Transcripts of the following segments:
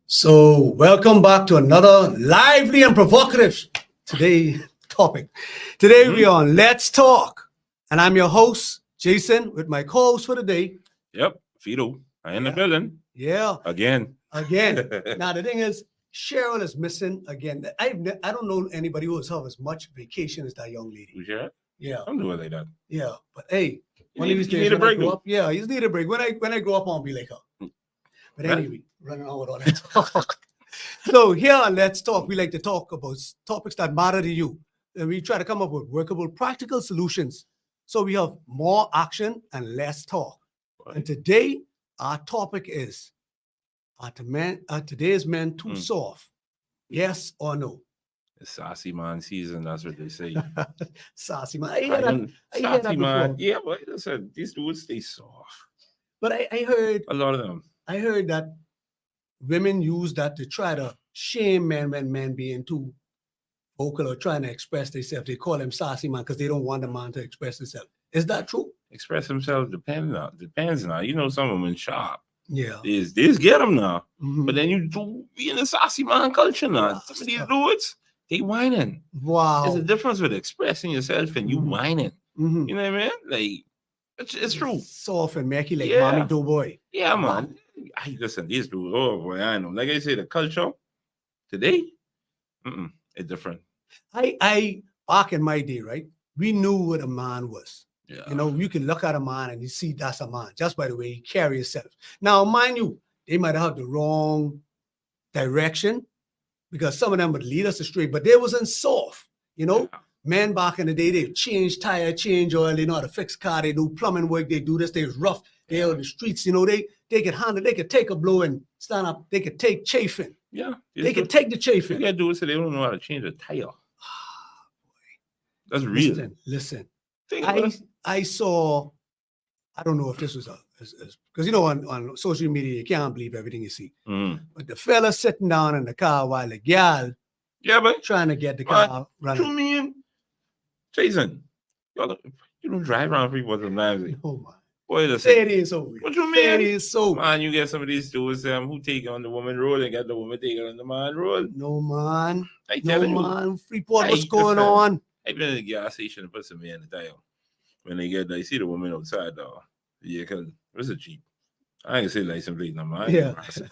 So welcome back to another lively and provocative topic. Today we are on Let's Talk. And I'm your host, Jason, with my co-host for the day. Yep, Fido. I in the building. Yeah. Again. Now the thing is, Cheryl is missing again. I don't know anybody who has had as much vacation as that young lady. You sure? Yeah. I'm doing like that. Yeah. But hey, You need a break. Yeah, you need a break. When I grow up, I'll be like her. But anyway, running on with all that talk. So here on Let's Talk, we like to talk about topics that matter to you. And we try to come up with workable, practical solutions. So we have more action and less talk. Right. And today, our topic is, are today's men too soft? Yes or no? It's sassy man season, that's what they say. Sassy man. I hear that Sassy man. before. Yeah, but listen, these dudes stay soft. But I heard A lot of them. I heard that women use that to try to shame men when men being too vocal or trying to express themselves. They call them sassy man because they don't want the man to express himself. Is that true? Express themselves depends now. You know, some women sharp. Yeah. These get them now. Mhm. But then you do be in the sassy man culture now. Some of these dudes, they whining. Wow. There's a difference with expressing yourself and you whining. Mhm. You know what I mean? Like, it's true. Soft and murky like Yeah. mommy doughboy. Yeah, man. I listen, these dudes, oh boy, I know. Like I say, the culture today, it's different. I back in my day, right? We knew what a man was. Yeah. You know, you can look at a man and you see that's a man just by the way he carries himself. Now, mind you, they might have the wrong direction because some of them would lead us astray, but they wasn't soft, you know? Yeah. Men back in the day, they change tire, change oil, they know how to fix car, they do plumbing work, they do this, they was rough, they on the streets, you know, they could handle, they could take a blow and stand up, they could take chafing. Yeah. They could take the You chafing. gotta do it so they don't know how to change a tire. That's real. Listen. Think about it. I saw, I don't know if this was because you know on social media you can't believe everything you see. But the fella sitting down in the car while the gal Yeah, but trying to get the car what you running. mean? Jason, you don't drive around people sometimes. Oh my. Boy, Say listen. it is so. What you Say it mean? is so. Man, you get some of these dudes who take on the woman role and get the woman taking on the man role. No man. I No tell you. man. Freeport, Hey, what's going listen. on? I've been in the gas station and put some in the tire. When they see the woman outside, yeah, because it's a Jeep. I ain't gonna say license plate number. I ain't Yeah. embarrassing.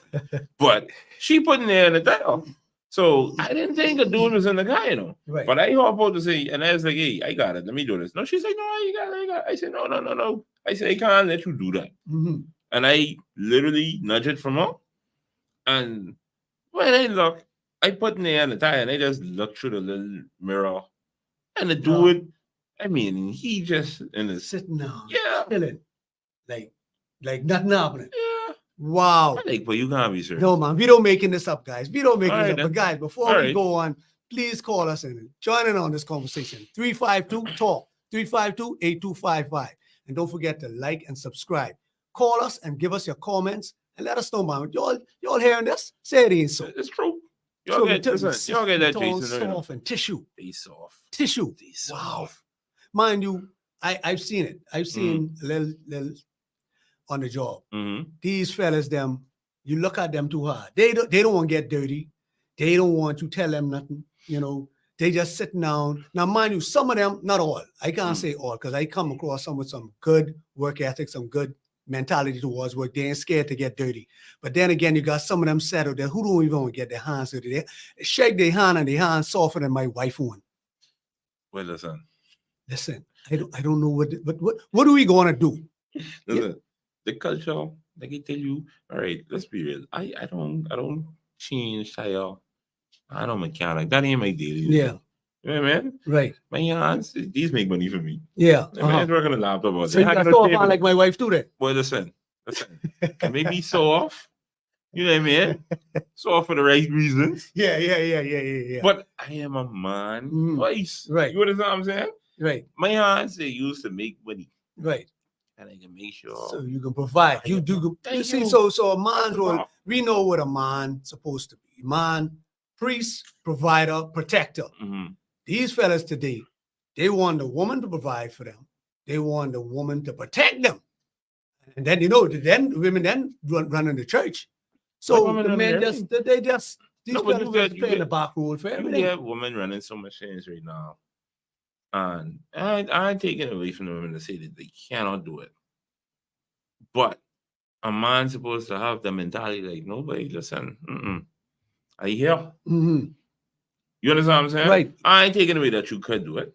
But she putting there in the tire. So I didn't think a dude was in the car, you know. Right. But I hop out to say, and I was like, hey, I got it. Let me do this. No, she's like, no, you got it. I said, no. I said, I can't let you do that. Mhm. And I literally nudged it from her. And when I look, I put in there in the tire and I just looked through the little mirror. And the dude, I mean, he just in the Sitting down. Yeah. Chilling. Like nothing happening. Yeah. Wow. I'm like, but you can't be serious. No, man, we don't making this up, guys. We don't make All this right, up. then. But guys, before All we right. go on, please call us and join in on this conversation. 352-TALK, 352-8255. And don't forget to like and subscribe. Call us and give us your comments and let us know, man. Y'all hearing this? Say it ain't so. It's true. Y'all So get that, tone Jason. you know. soft and tissue. They soft. Tissue. They soft. Mind you, I've seen it. I've seen a little on the job. Mm-hmm. These fellas, you look at them too hard. They don't want to get dirty. They don't want to tell them nothing. You know, they just sitting down. Now, mind you, some of them, not all. I can't say all because I come across some with some good work ethic, some good mentality towards work. They ain't scared to get dirty. But then again, you got some of them settled there who don't even want to get their hands dirty. They shake their hand and their hands softer than my wife one. Well, listen. Listen, I don't know what are we gonna do? Listen, the culture, like I tell you, all right, let's be real. I don't change tire I don't mechanic. That ain't my daily. Yeah. You know what I mean? Right. My hands, these make money for me. Yeah. My man's working a laptop all day. So you I got can so pay far for- like my wife too then. Boy, listen. It made me soft. You know what I mean? Soft for the right reasons. Yeah. But I am a man Mhm. twice. Right. You understand what I'm saying? Right. My hands, they used to make money. Right. And I can make sure. So you can provide. I You can- do. You Thank see, you. so a man's That's role. about- We know what a man supposed to be. Man, priest, provider, protector. Mhm. These fellas today, they want the woman to provide for them. They want the woman to protect them. And then then women then run the church. So women the run men everything. these No, but fellas you just get- playing the back role for You everything. get women running so much things right now. And I ain't taking it away from the women to say that they cannot do it. But a man's supposed to have the mentality like, nobody, listen, I hear. Mhm. You understand what I'm saying? Right. I ain't taking away that you could do it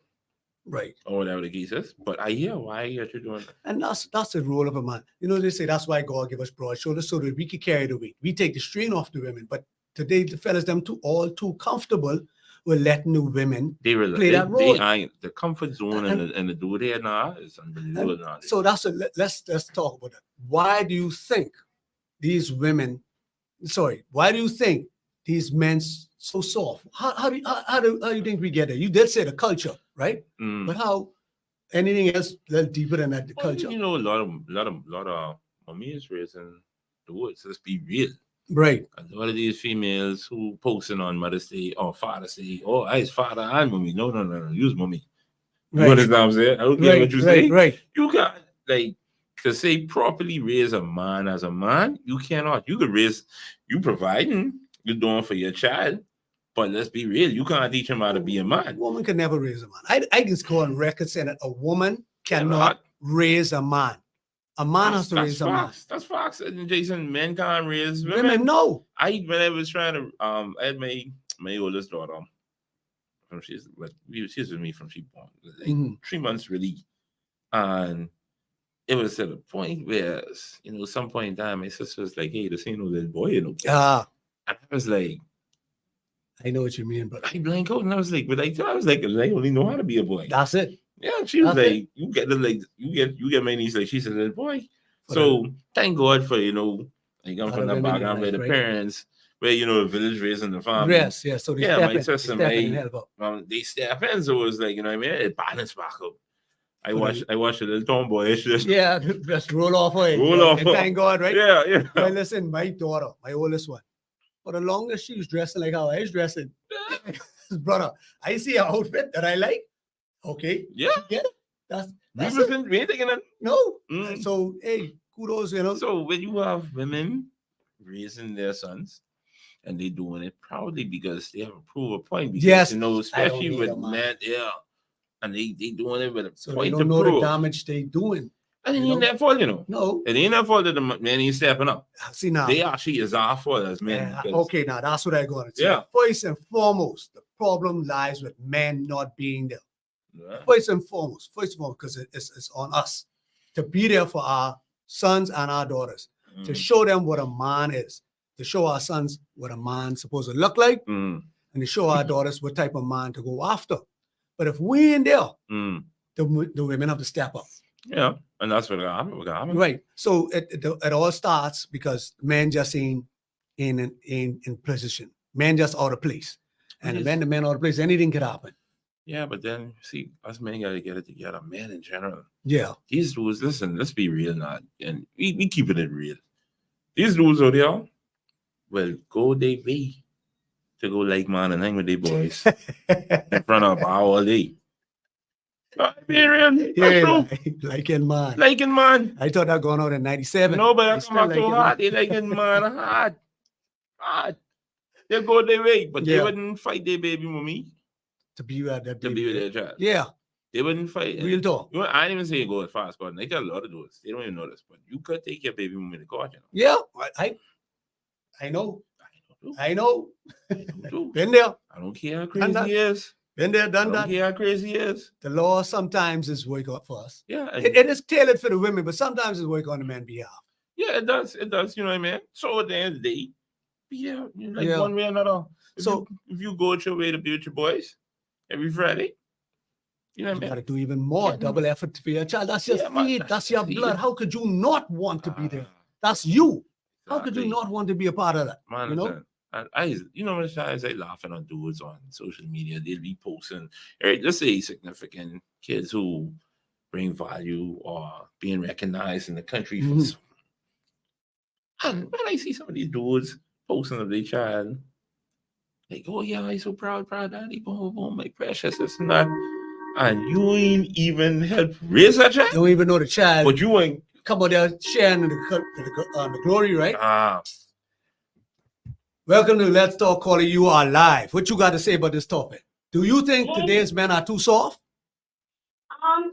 Right. or whatever the case is, but I hear why you're doing it. And that's the role of a man. You know, they say that's why God give us broad shoulders so that we can carry the weight. We take the strain off the women. But today the fellas them all too comfortable with letting the women. They really Play that role. the comfort zone and the do there now is unbelievable And now. so let's talk about that. Why do you think these women? Why do you think these men so soft? How do you think we get there? You did say the culture, right? Mm. But how? Anything else a little deeper than that? The Well, culture, you know, a lot of mommy is raising the words. Let's be real. right? A lot of these females who posting on Mother's Day or Father's Day, oh, I is father and mommy. No, use mommy. You Right. understand what I'm saying? I don't care what you say. Right. You got like to say properly raise a man as a man, you cannot. You could raise you providing, you're doing for your child, but let's be real, you can't teach him how to be a A man. woman can never raise a man. I can go on record saying that a woman cannot raise a man. A man has to raise a man. That's Fox and Jason. Men can't raise Women, no. when I was trying to I had my oldest daughter. She's with me from she born, like Mhm. 3 months really, and it was at a point where some point in time my sister was like, "Hey, this ain't no little boy, you know." Ah, And I was like, I know what you mean, but I blank out, and I was like, I only know how to be a boy. that's it. Yeah, she was That's like, you get my niece like she's a little boy. For So thank God for like I'm from Other the women in background where life, the right? parents, where the village raising the family. Yes. So they Yeah, step my in. sister, They step in and help out. they step in, so it was like, you know what I mean? It balance back up. I For watched a little tomboyish just Yeah, just roll off away. Roll Yeah, off. and thank God, right? yeah. Well, listen, my daughter, my oldest one, for the longest she was dressing like how I was dressing. Brother, I see an outfit that I like. Okay. Yeah. She get it. That's We ain't taking it. no. Mm. So hey, kudos, So when you have women raising their sons and they doing it proudly because they have a prove a point. Because, Yes, especially need with a man. men, yeah. And they doing it with a So they point don't to know prove. the damage they doing. And it you ain't know? their fault, No. It ain't their fault that the man ain't stepping up. See now. They actually is our fault as men. Yeah, because- okay, now that's what I'm going to say. Yeah. First and foremost, the problem lies with men not being there. Yeah. First and foremost, because it's on us to be there for our sons and our daughters, to Mm. show them what a man is, to show our sons what a man's supposed to look like, Mm. and to show our daughters what type of man to go after. But if we ain't there, Mm. the women have to step up. Yeah. And that's what happened. Right. So it all starts because men just ain't in position. Men just out of place. And Yes. when the men out of place, anything could happen. Yeah, but then see, us men gotta get it together. Men in general. Yeah. These dudes, listen, let's be real now. And we keeping it real. These dudes out there will go their way to go like man and hang with their boys in front of a bar all day. Be real. That's Yeah, true. like in man. Liking man. I thought that going out in 97. No, but I I still come back like so it, hard. They liking man hard. Hard. They go their way, but they Yeah. wouldn't fight their baby mommy To be at that to be with their child. Yeah, They wouldn't fight. real talk. I didn't even say go as fast, but they got a lot of doors. They don't even know this, but you could take your baby mommy to court, Yeah, I know. I know. I know too. Been there. I don't care how Done crazy that. he is. Been there, I done don't that. care how crazy he is. The law sometimes is work out for us. Yeah, and- It is tailored for the women, but sometimes it's work on the men's behalf. yeah, it does. It does. You know what I mean? So at the end of the day, yeah, like Yeah. one way or another. if you go your way to be with your boys every Friday, you know You what I got to mean? do even more, Yeah, double effort for your child. That's your Yeah, man, seed. That's your seed. blood. How could you not want to be there? Ah, That's you. How could you exactly. not want to be a part of that? Man, You know? listen, you know, when I say laughing on dudes on social media, they'll be posting, right? Let's say significant kids who bring value or being recognized in the country for. Mhm. And when I see some of these dudes posting of their child, like, oh yeah, I'm so proud, daddy, boom, boom, boom, my precious, this and that. And you ain't even help raise that child, Don't even know the child. but you ain't. Come on there sharing the glory, right? Ah, Welcome to Let's Talk Calling. You are live. What you got to say about this topic? Do you think today's men are too soft?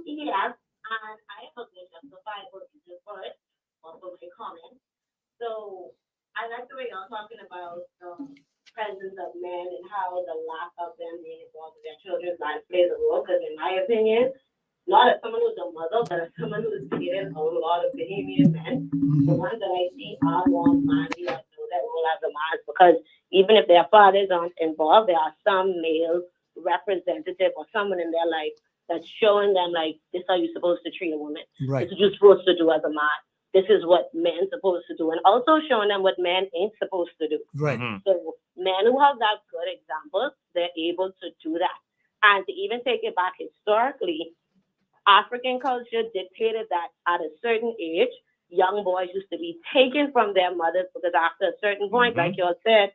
Yes, and I have a good justify what you just put for my comment. So I like the way you're talking about the presence of men and how the lack of them being involved in their children's lives plays a role. Because in my opinion, not as someone who's a mother, but as someone who's dated a lot of Bahamian men, the ones that I see are more manly or know that role as a man. Because even if their fathers aren't involved, there are some male representative or someone in their life that's showing them like this is how you're supposed to treat a woman. Right. This is what you're supposed to do as a man. This is what men's supposed to do, and also showing them what men ain't supposed to do. Right. mhm. So men who have that good example, they're able to do that. And to even take it back historically, African culture dictated that at a certain age, young boys used to be taken from their mothers because after a certain point, like you all said,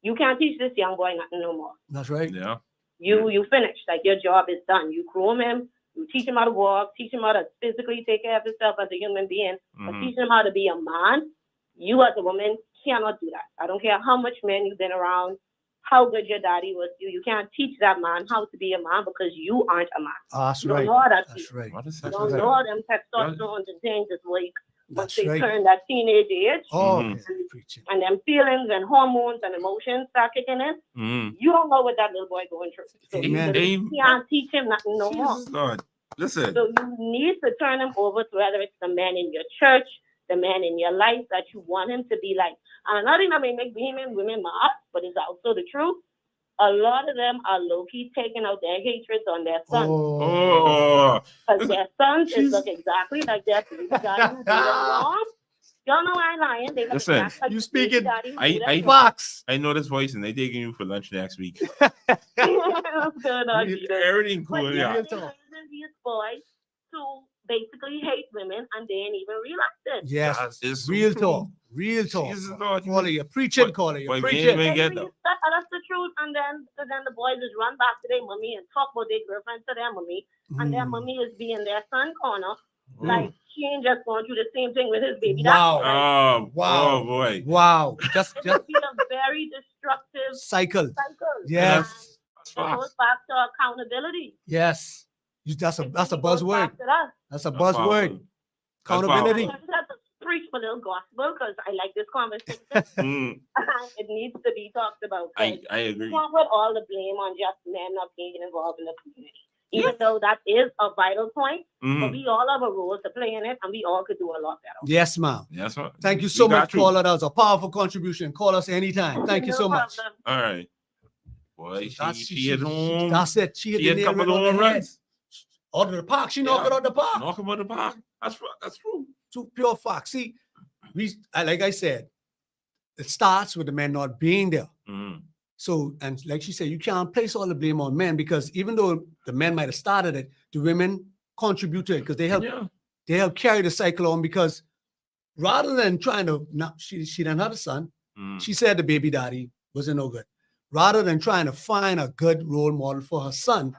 you can't teach this young boy nothing no more. That's right. Yeah. You finished. Like your job is done. You groom him. You teach him how to walk. Teach him how to physically take care of himself as a human being. But Mhm. teach him how to be a man. You as a woman cannot do that. I don't care how much men you've been around, how good your daddy was to you. You can't teach that man how to be a man because you aren't a man. That's You don't right. know how that That's feels. right. What is You that? don't right. know how them testosterone and things is like once That's they right. turn that teenage age Oh, Mhm. yeah, preaching. and them feelings and hormones and emotions start kicking in. Mhm. You don't know what that little boy going through. So Amen. you can't teach him nothing no more. Jesus Lord. Listen. So you need to turn him over to whether it's the man in your church, the man in your life that you want him to be like. And another thing that may make women mad, but it's also the truth. A lot of them are low-key taking out their hatreds on their sons. Oh. Oh, Because their sons Jeez. look exactly like their baby daddy who do them wrong. Y'all know I ain't lying. They look Listen, exactly like you the baby speaking- daddy who I- do them I- wrong. Fox. I know this voice, and they taking you for lunch next week. What's going on, Real- Jesus? Everything But cool, yeah, yeah. they're raising these boys to basically hate women and they ain't even realize it. Yes. That is so Real true. talk. Real talk. Jesus Lord, you Caller, you're preaching, But- caller. You're but we preaching. ain't even get Basically, them. that's the truth. And then the boys just run back to their mommy and talk about their girlfriend to their mommy. And their Mm. mommy is being their son corner. Mm. Like, she ain't just going through the same thing with his baby. Wow. Like, Oh, Wow. oh boy. Wow. Just it would be a very destructive cycle. cycle. Yes. That's And it facts. goes back to accountability. Yes. That's a It that's a really goes buzzword. back to that. That's a That's buzzword. powerful. Accountability. I just have to preach a little gospel because I like this conversation. Mm, It needs to be talked about. 'cause I you agree. can't put all the blame on just men not being involved in the community. Even though that is a vital point, but Mm, we all have a role to play in it and we all could do a lot better. Yes, ma'am. that's what. Thank you we so got much, you. caller. That was a powerful contribution. Call us anytime. Thank you No so much. problem. All right. Boy, That's- she hit home. That's it. She hit She the had a nail couple right of on the home head. runs. Out of the park. She knocked Yeah. it out the park. Knock him out the park. That's true. To pure facts. See, like I said, it starts with the men not being there. Mm, So, and like she said, you can't place all the blame on men because even though the men might have started it, the women contribute to it because they help carry the cycle on. Because rather than trying to, she didn't have a son. mm, She said the baby daddy wasn't no good. Rather than trying to find a good role model for her son,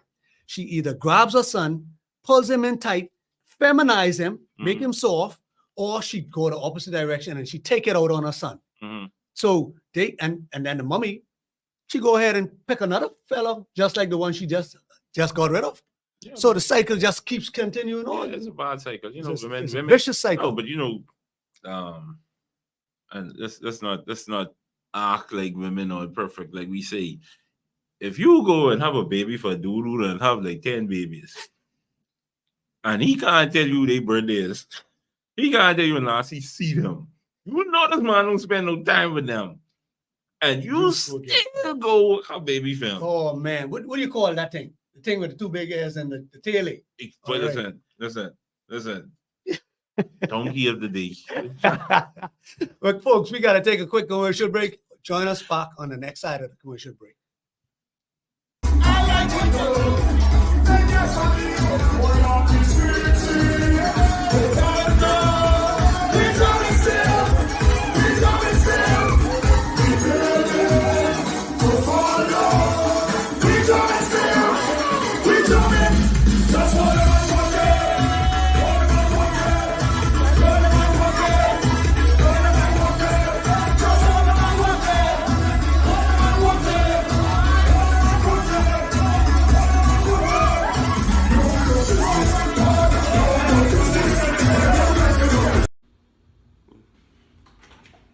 she either grabs her son, pulls him in tight, feminize him, make Mhm. him soft, or she go the opposite direction and she take it out on her son. mm. So they and then the mommy, she go ahead and pick another fellow just like the one she just got rid of. Yeah, So the cycle just keeps continuing yeah, on. it's a bad cycle. You know, It's a women. vicious cycle. No, but you know, and let's not act like women are perfect. Like we say, if you go and have a baby for Dulu and have like 10 babies, and he can't tell you they birthdays, he can't tell you unless he see them. You know this man don't spend no time with them. and you You forget. still go with her baby film. Oh man, what do you call that thing? The thing with the two big ears and the tail ache. But all right. listen. Donkey of the day. But folks, we got to take a quick commercial break. Join us back on the next side of the commercial break.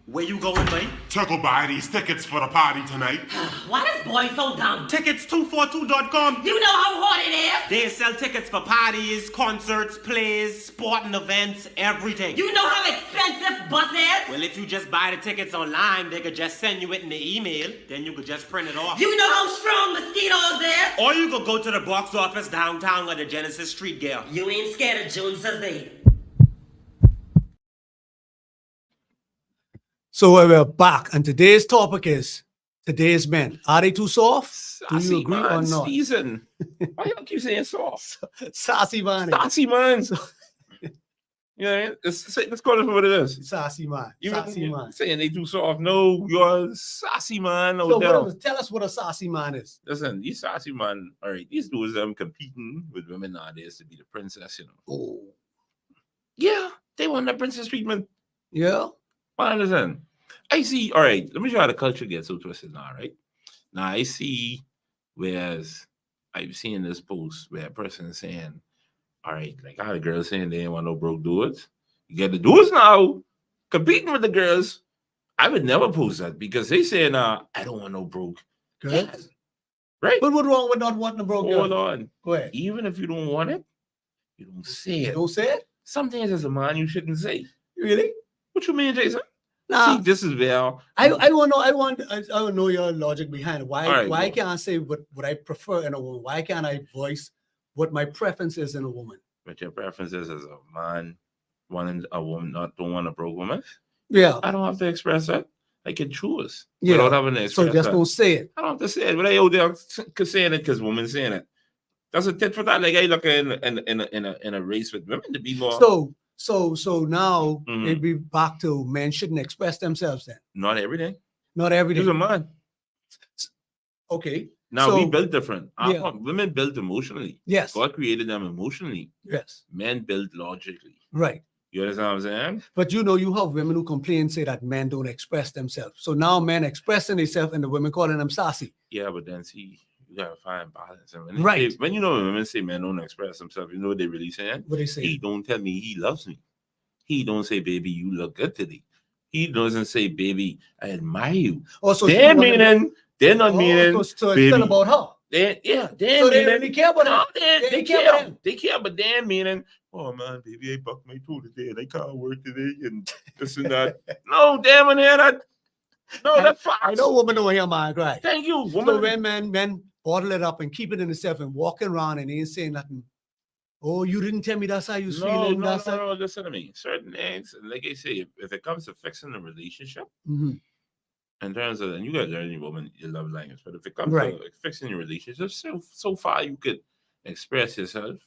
Where you going, mate? Check will buy these tickets for the party tonight. Why this boy so dumb? Tickets242.com. You know how hard it is? They sell tickets for parties, concerts, plays, sporting events, everything. You know how expensive bus is? Well, if you just buy the tickets online, they could just send you it in the email. Then you could just print it off. You know how strong mosquitoes is? Or you could go to the box office downtown at the Genesis Street Girl. You ain't scared of Joneses, eh? So we're back, and today's topic is today's men. Are they too soft? Do you Sassy agree man or not? season. Why y'all keep saying soft? Sassy man. Sassy man. You know what I mean? Let's call it for what it is. Sassy man. You Sassy man. saying they too soft? No, you're a sassy man. No So doubt. tell us what a sassy man is. Listen, these sassy man, all right, these dudes them competing with women nowadays to be the princess, you know. Oh, Yeah, they want that princess treatment. yeah. I understand. I see, all right, let me show you how the culture gets so twisted now, right? Now I see, whereas I've seen this post where a person is saying, all right, like how the girls saying they ain't want no broke dudes. You get the dudes now competing with the girls. I would never post that because they saying, I don't want no broke. Good. Yeah, right? But what's wrong with not wanting a broke girl? Hold on. Go ahead. Even if you don't want it, you don't say You it. don't say it? Some things as a man you shouldn't say. Really? What you mean, Jason? Nah. See, this is where I want to know your logic behind it. Why All right, why go. can't I say what I prefer in a woman? Why can't I voice what my preference is in a woman? what your preference is as a man wanting a woman don't want a broke woman. Yeah. I don't have to express that. I can choose Yeah. without having to express So just that. don't say it. I don't have to say it, but I out there saying it because women saying it. That's a tit for that. Like I look in a race with women to be more. So now Mhm. it'd be back to men shouldn't express themselves then. Not every day. Not every He's day. a man. Okay. Now we So- built different. Yeah. Women built emotionally. Yes. God created them emotionally. Yes. Men built logically. Right. You understand what I'm saying? But you know, you have women who complain, say that men don't express themselves. So now men expressing themselves and the women calling them sassy. Yeah, but then see, you gotta find balance. And when they Right. say- when you know when women say men don't express themselves, you know what they really saying? What they say? He don't tell me he loves me. He don't say, baby, you look good today. He doesn't say, baby, I admire you. Also, They're meaning, they're not meaning. so it's still baby. about her. They're So they meaning. really care about No, her. they They care about care. him. They care, but they're meaning, oh man, baby, I bucked my toe today and I can't work today and this and that. No, damn it, that. No, that's facts. I know women don't hear my cry. Thank you, So woman. when men bottle it up and keep it in themselves and walking around and ain't saying nothing. Oh, you didn't tell me that's how you feeling. That's how... No, listen to me. Certain things, like I say, if it comes to fixing a relationship, Mhm. in terms of, and you got to learn your woman, your love language, but if it comes Right. to like, fixing your relationship, so far you could express yourself.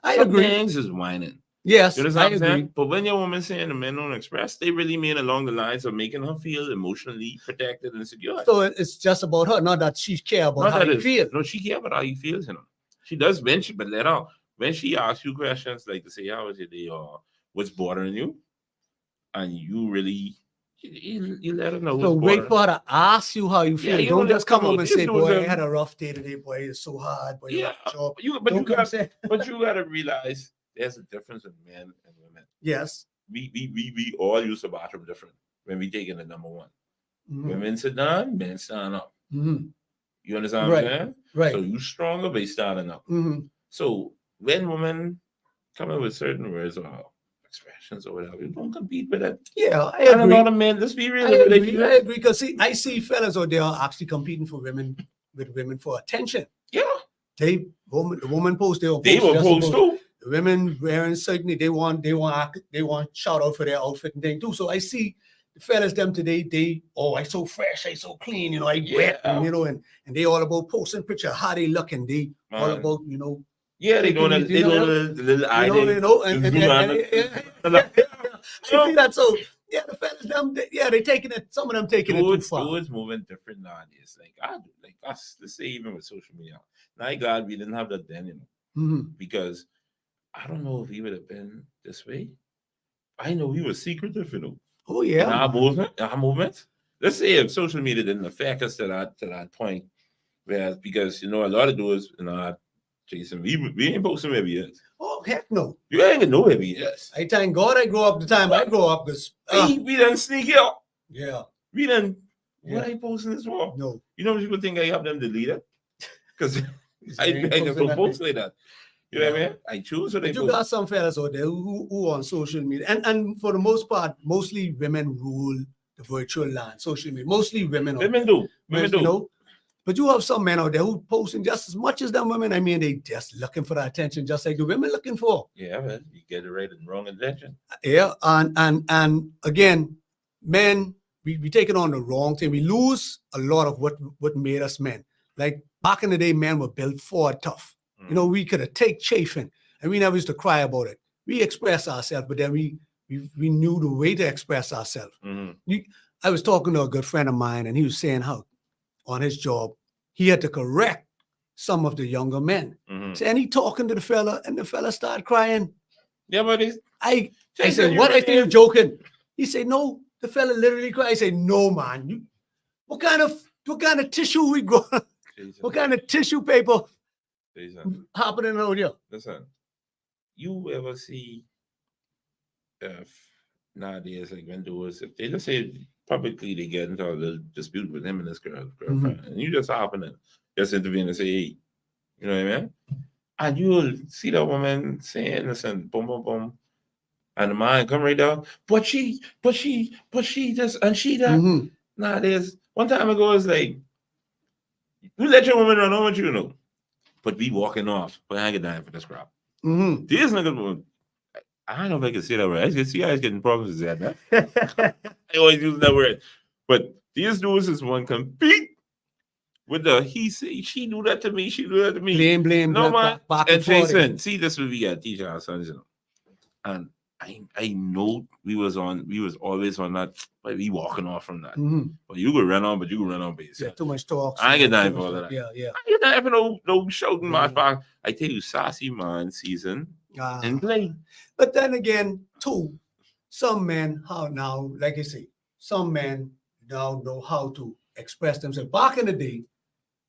I Some agree. things is whining. Yes, You I understand what I'm agree. saying? But when your woman saying the men don't express, they really mean along the lines of making her feel emotionally protected and secure. So it's just about her, not that she care about Not how that you it's- feel. No, she care about how you feel, you know. She does mention, but let her when she asks you questions like to say how was your day or what's bothering you, and you really you let her know what's So wait bothering. for her to ask you how you feel. you Don't don't just let come them up know. and These say, dudes, boy, I had a rough day today, boy. It's so hard, boy. Yeah, Job. but Don't come say, but you gotta realize there's a difference in men and women. yes. We all use the bathroom different when we taking the number one. Mhm. Women sit down, men stand up. Mhm. You understand what I'm Right. saying? Right. So you stronger by standing up. Mhm. So when women come up with certain words or expressions or whatever. You don't compete with it. Yeah, I And a agree. lot of men, let's be real. I they agree. feel I it. agree. Because see, I see fellas out there actually competing for women with women for attention. Yeah, The woman post, they will they post were just posed about- too. the women wearing certainly they want shout out for their outfit and thing too. So I see the fellas them today, I so fresh, I so clean, I wet, Yeah. and they all about posting picture how they looking, they all Man. about Yeah, they taking doing it, they doing the little eye thing. I see that. So yeah, the fellas them they taking it, some of them taking it too far. Dudes moving different nowadays. Like us, let's say even with social media. Now, God, we didn't have that then, Mhm. because I don't know if he would have been this way. I know we were secretive, Oh in yeah. our movement. Let's say if social media didn't affect us to that point, where because a lot of dudes, Jason, we ain't posting where we is. Oh heck no. You ain't even know where we is. I thank God I grow up the time I grow up because We done sneak out. yeah. We done. Yeah. What I posting this for? No. People think I have them delete it because I ain't posting don't that post like that. You know what I Yeah. mean? I choose what I But you post. got some fellas out there who on social media, and for the most part, mostly women rule the virtual land, social media. Mostly women. out Women there. do. Women do. But you have some men out there who posting just as much as them women. I mean, they just looking for the attention, just like the women looking for. Yeah, man. You get it right and wrong intention. Yeah, and again, men, we take it on the wrong thing. We lose a lot of what made us men. Like back in the day, men were built for tough. We could have take chafing, and we never used to cry about it. We express ourselves, but then we knew the way to express ourselves. Mm-hmm. I was talking to a good friend of mine, and he was saying how on his job he had to correct some of the younger men. Mm-hmm. So, and he talking to the fella, and the fella started crying. Yeah, but it's I Jason, said, you "What? I really think you're joking." He said, "No." The fella literally cried. I said, "No, man. What kind of tissue we grow? Jason, What kind of tissue paper Jason, happening out here?" listen. You ever see if nowadays, like when dudes, if they just say publicly they get into a little dispute with him and his girlfriend, and you just happen to just intervene and say, "Hey," you know what I mean? And you'll see that woman saying, "Listen, boom, boom, boom," and the man come right down, but she this and she that. Mhm. Nowadays, one time ago, it's like, you let your woman run over you, but we walking off, but I ain't get down for this crap. Mhm. These niggas, I don't know if I can say that word. I can see guys getting problems with that. I always use that word. But these dudes is one compete with the he say she do that to me, she do that to me. Blame, No, back- man. back And forth. Jason, see, this will be a teacher our sons, And I know we was always on that, but we walking off from that. Mhm. But you could run on, but you could run on base. Yeah, too much talk. I ain't get Too time much for all talk. of that. Yeah. I ain't got time for no shouting my Yeah. fact. I tell you, Sassy Man season Ah. and play. But then again, too, some men now, like you say, some men now know how to express themselves. Back in the day,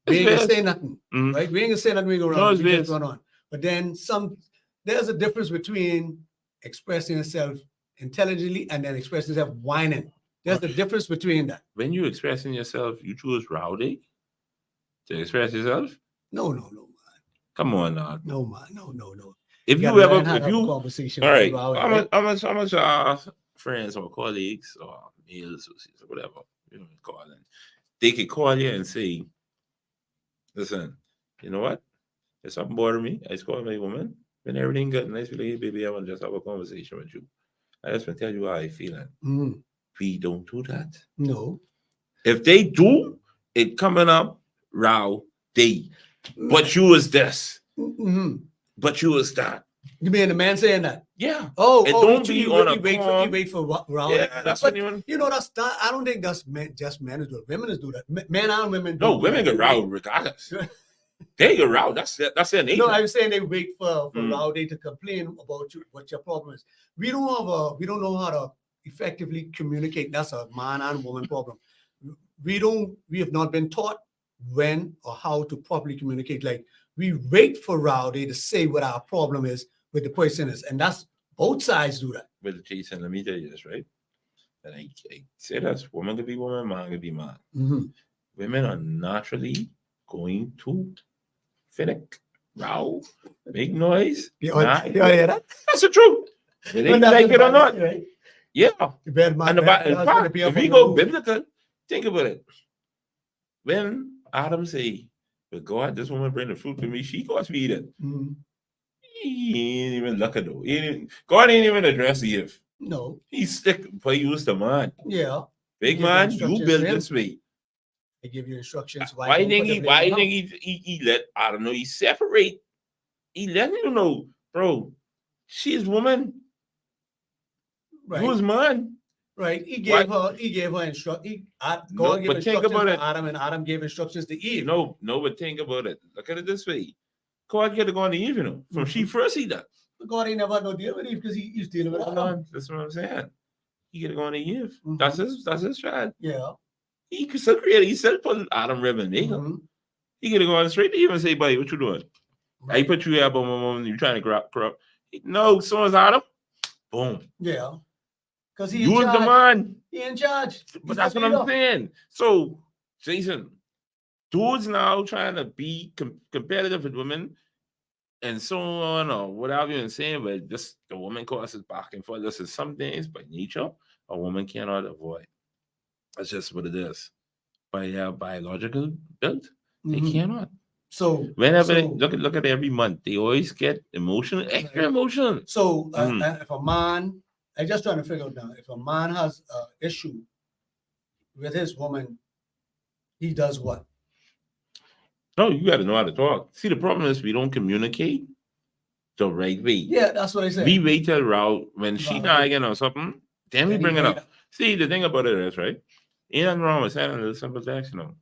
we It's ain't gonna best. say nothing, Mhm. right? We ain't gonna say nothing. We go No, around. it's We just best. run on. But then there's a difference between expressing yourself intelligently and then expressing yourself whining. There's a difference between that. When you expressing yourself, you choose rowdy to express yourself. No, Come on now. man. No. If gotta you ever, learn how to if have a you, conversation all with right, people out there, how much friends or colleagues or male associates or whatever you call them, they could call you and say, "Listen, you know what? If something bothering me, I just call my woman. When everything got nice, be like, hey, baby, I want to just have a conversation with you. I just want to tell you how I feeling." Mhm. We don't do that. No. If they do, it coming up row day. But you was this. Mhm. But you was that. You mean the man saying that? Yeah. Oh, It oh, don't you be on a wait calm- for round. Yeah, that's but what you you know that's that. I don't think that's men, just men who do it. Women is do that. Men and women. No, don't do women that. get row regardless. They get row. That's their nature. No, I was saying they wait for Mm. round day to complain about you, what your problem is. We don't know how to effectively communicate. That's a man and woman problem. We have not been taught when or how to properly communicate. Like we wait for rowdy to say what our problem is with the person is, and that's both sides do that. But Jason, let me tell you this, right? And I say this: woman could be woman, man could be man. Mhm. Women are naturally going to finick, row, make noise. You Nah, hear that? That's the truth. Whether you like it or not. Right? Yeah. The bad man, And the bad in man's fact, gonna be up if on we the go roof. biblical, think about it. When Adam say, "But God, this woman bring the fruit to me, she cost me eat it." Mhm. He ain't even look at though. God ain't even address Eve. No, He's stick for use the man. yeah. Big Give the man, you instructions build to him. this way. They give you instructions. Why don't think put the he blame why on think her. he let I don't know he separate. He letting you know, bro, she's woman. Right, Who's man? right. He Why- gave her instruction. No, God gave but think instructions about to it. Adam, and Adam gave instructions to Eve. No, but think about it. Look at it this way. God could have gone to Eve, you know, from she first he done. God ain't never had no deal with Eve because he's dealing with Hold Adam. on, that's what I'm saying. He could have gone to Eve. Mhm. That's his child. Yeah. He could still create. He still put Adam Ribbon. Mhm. He could have gone straight to Eve and say, "Buddy, what you doing? I Right. put you here, but you trying to grab crop." No, so is Adam. Boom. Yeah. Because he You in was the charge. man. He in charge. But He's that's the what I'm leader. saying. So, Jason, dudes now trying to be competitive with women and so on or whatever you're saying, but just the woman causes back and forth. This is some things by nature a woman cannot avoid. That's just what it is. By biological built, they Mhm. cannot. So Whenever they so, look at every month, they always get emotional, extra Right. emotion. so Mhm. if a man, I just trying to figure out now, if a man has an issue with his woman, he does what? No, you got to know how to talk. See, the problem is we don't communicate the right way. Yeah, that's what I said. We wait till route when she Right. nagging or something, then we Then he bring it bring it up. See, the thing about it is, right? Ain't nothing wrong with saying a little simple text, you know.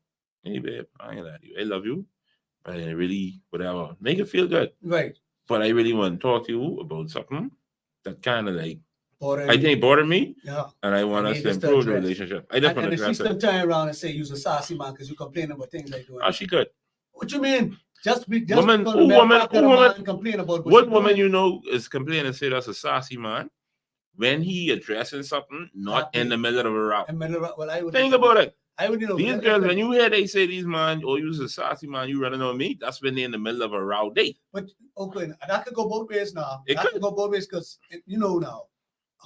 Hey, babe, I ain't at you. I love you, but I really, whatever, make it feel good. Right. But I really want to talk to you about something that kind of like, Or I think bothered me, yeah. and I want I us need to this to improve the address. relationship. I just And want to if she address still it. turn around and say you're a sassy man because you complain about things like doing. Oh, she could. What you mean? Just Woman, because who the mere woman, fact who that a woman- man complain about What she woman doing, you know is complaining and say that's a sassy man when he addressing something not in the middle of a route? I mean, well, I would Think about it. I would, These girls, when you hear they say these man or use a sassy man, you running on me, that's when they're in the middle of a route date. But okay, and that could go both ways now. It That could. could go both ways because you know now,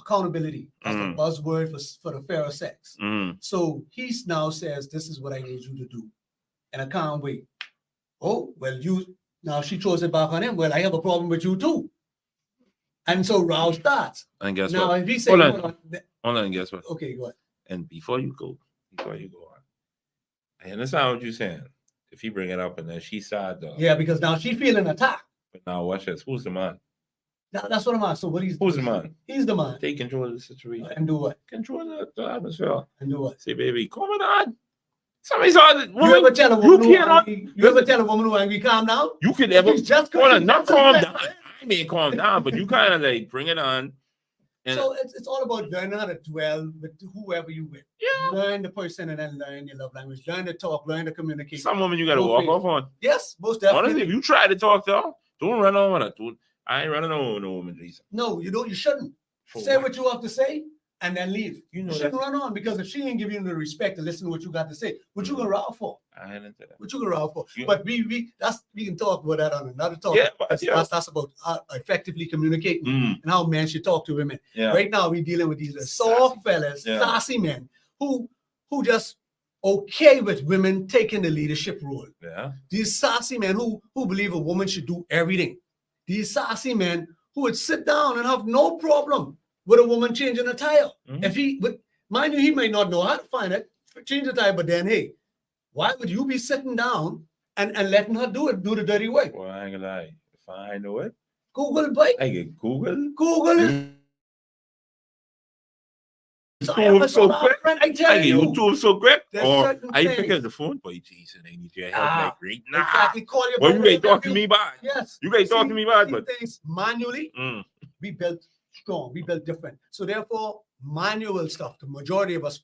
accountability. That's Mhm. the buzzword for the fairer sex. Mm. So he now says, "This is what I need you to do," and I can't wait. Oh well, you now she throws it back on him. Well, I have a problem with you too, and so row starts. And guess Now what? if he say, Hold on. "Hold on," Hold on, guess what? okay, go ahead. And before you go on, I understand what you're saying. If he bring it up and then she side dog. Yeah, because now she feeling attacked. But now watch this. Who's the man? That's what I'm asking. So what he's Who's the man? He's the man. Take control of the situation. And do what? Control the atmosphere. And do what? Say, baby, come on. Somebody saw it. You ever tell a woman who cannot- angry, you ever tell a woman who angry, calm down? You could ever She's just hold on, crazy. not calm down. I mean calm down, but you kind of like bring it on. And So it's all about learning how to dwell with whoever you with. yeah, Learn the person and then learn your love language. Learn to talk, learn to communicate. some women you gotta Both walk ways. off on. Yes, most Honestly, definitely. if you try to talk to her, don't run on with her. I ain't running on with no woman, Jason. No, you don't. You shouldn't. For Say what? what you have to say and then leave. You You know shouldn't that. run on because if she ain't giving you the respect to listen to what you got to say, what you gonna row for? I ain't into that. What you gonna row for? You- But we can talk about that on another talk. Yeah, but yeah. That's about effectively communicating Mm, and how men should talk to women. yeah. Right now, we're dealing with these soft fellas, Yeah. sassy men who just okay with women taking the leadership role. Yeah. These sassy men who believe a woman should do everything. These sassy men who would sit down and have no problem with a woman changing a tire. Mhm. But mind you, he might not know how to find it, change the tire, but then hey, why would you be sitting down and letting her do the dirty work? Well, I ain't gonna lie. If I know it, Google, boy. I get Google. Google it. YouTube so quick. I I tell get you. YouTube so quick. There's Or certain I pick things. up the phone. Boy, Jason, I need your help. Ah, Like, great. Nah. Exactly. Call your Well, you brother guys talk to and me bad. Yes. You guys talk to me bad, See but things manually, mm, we built strong, we built different. So therefore, manual stuff, the majority of us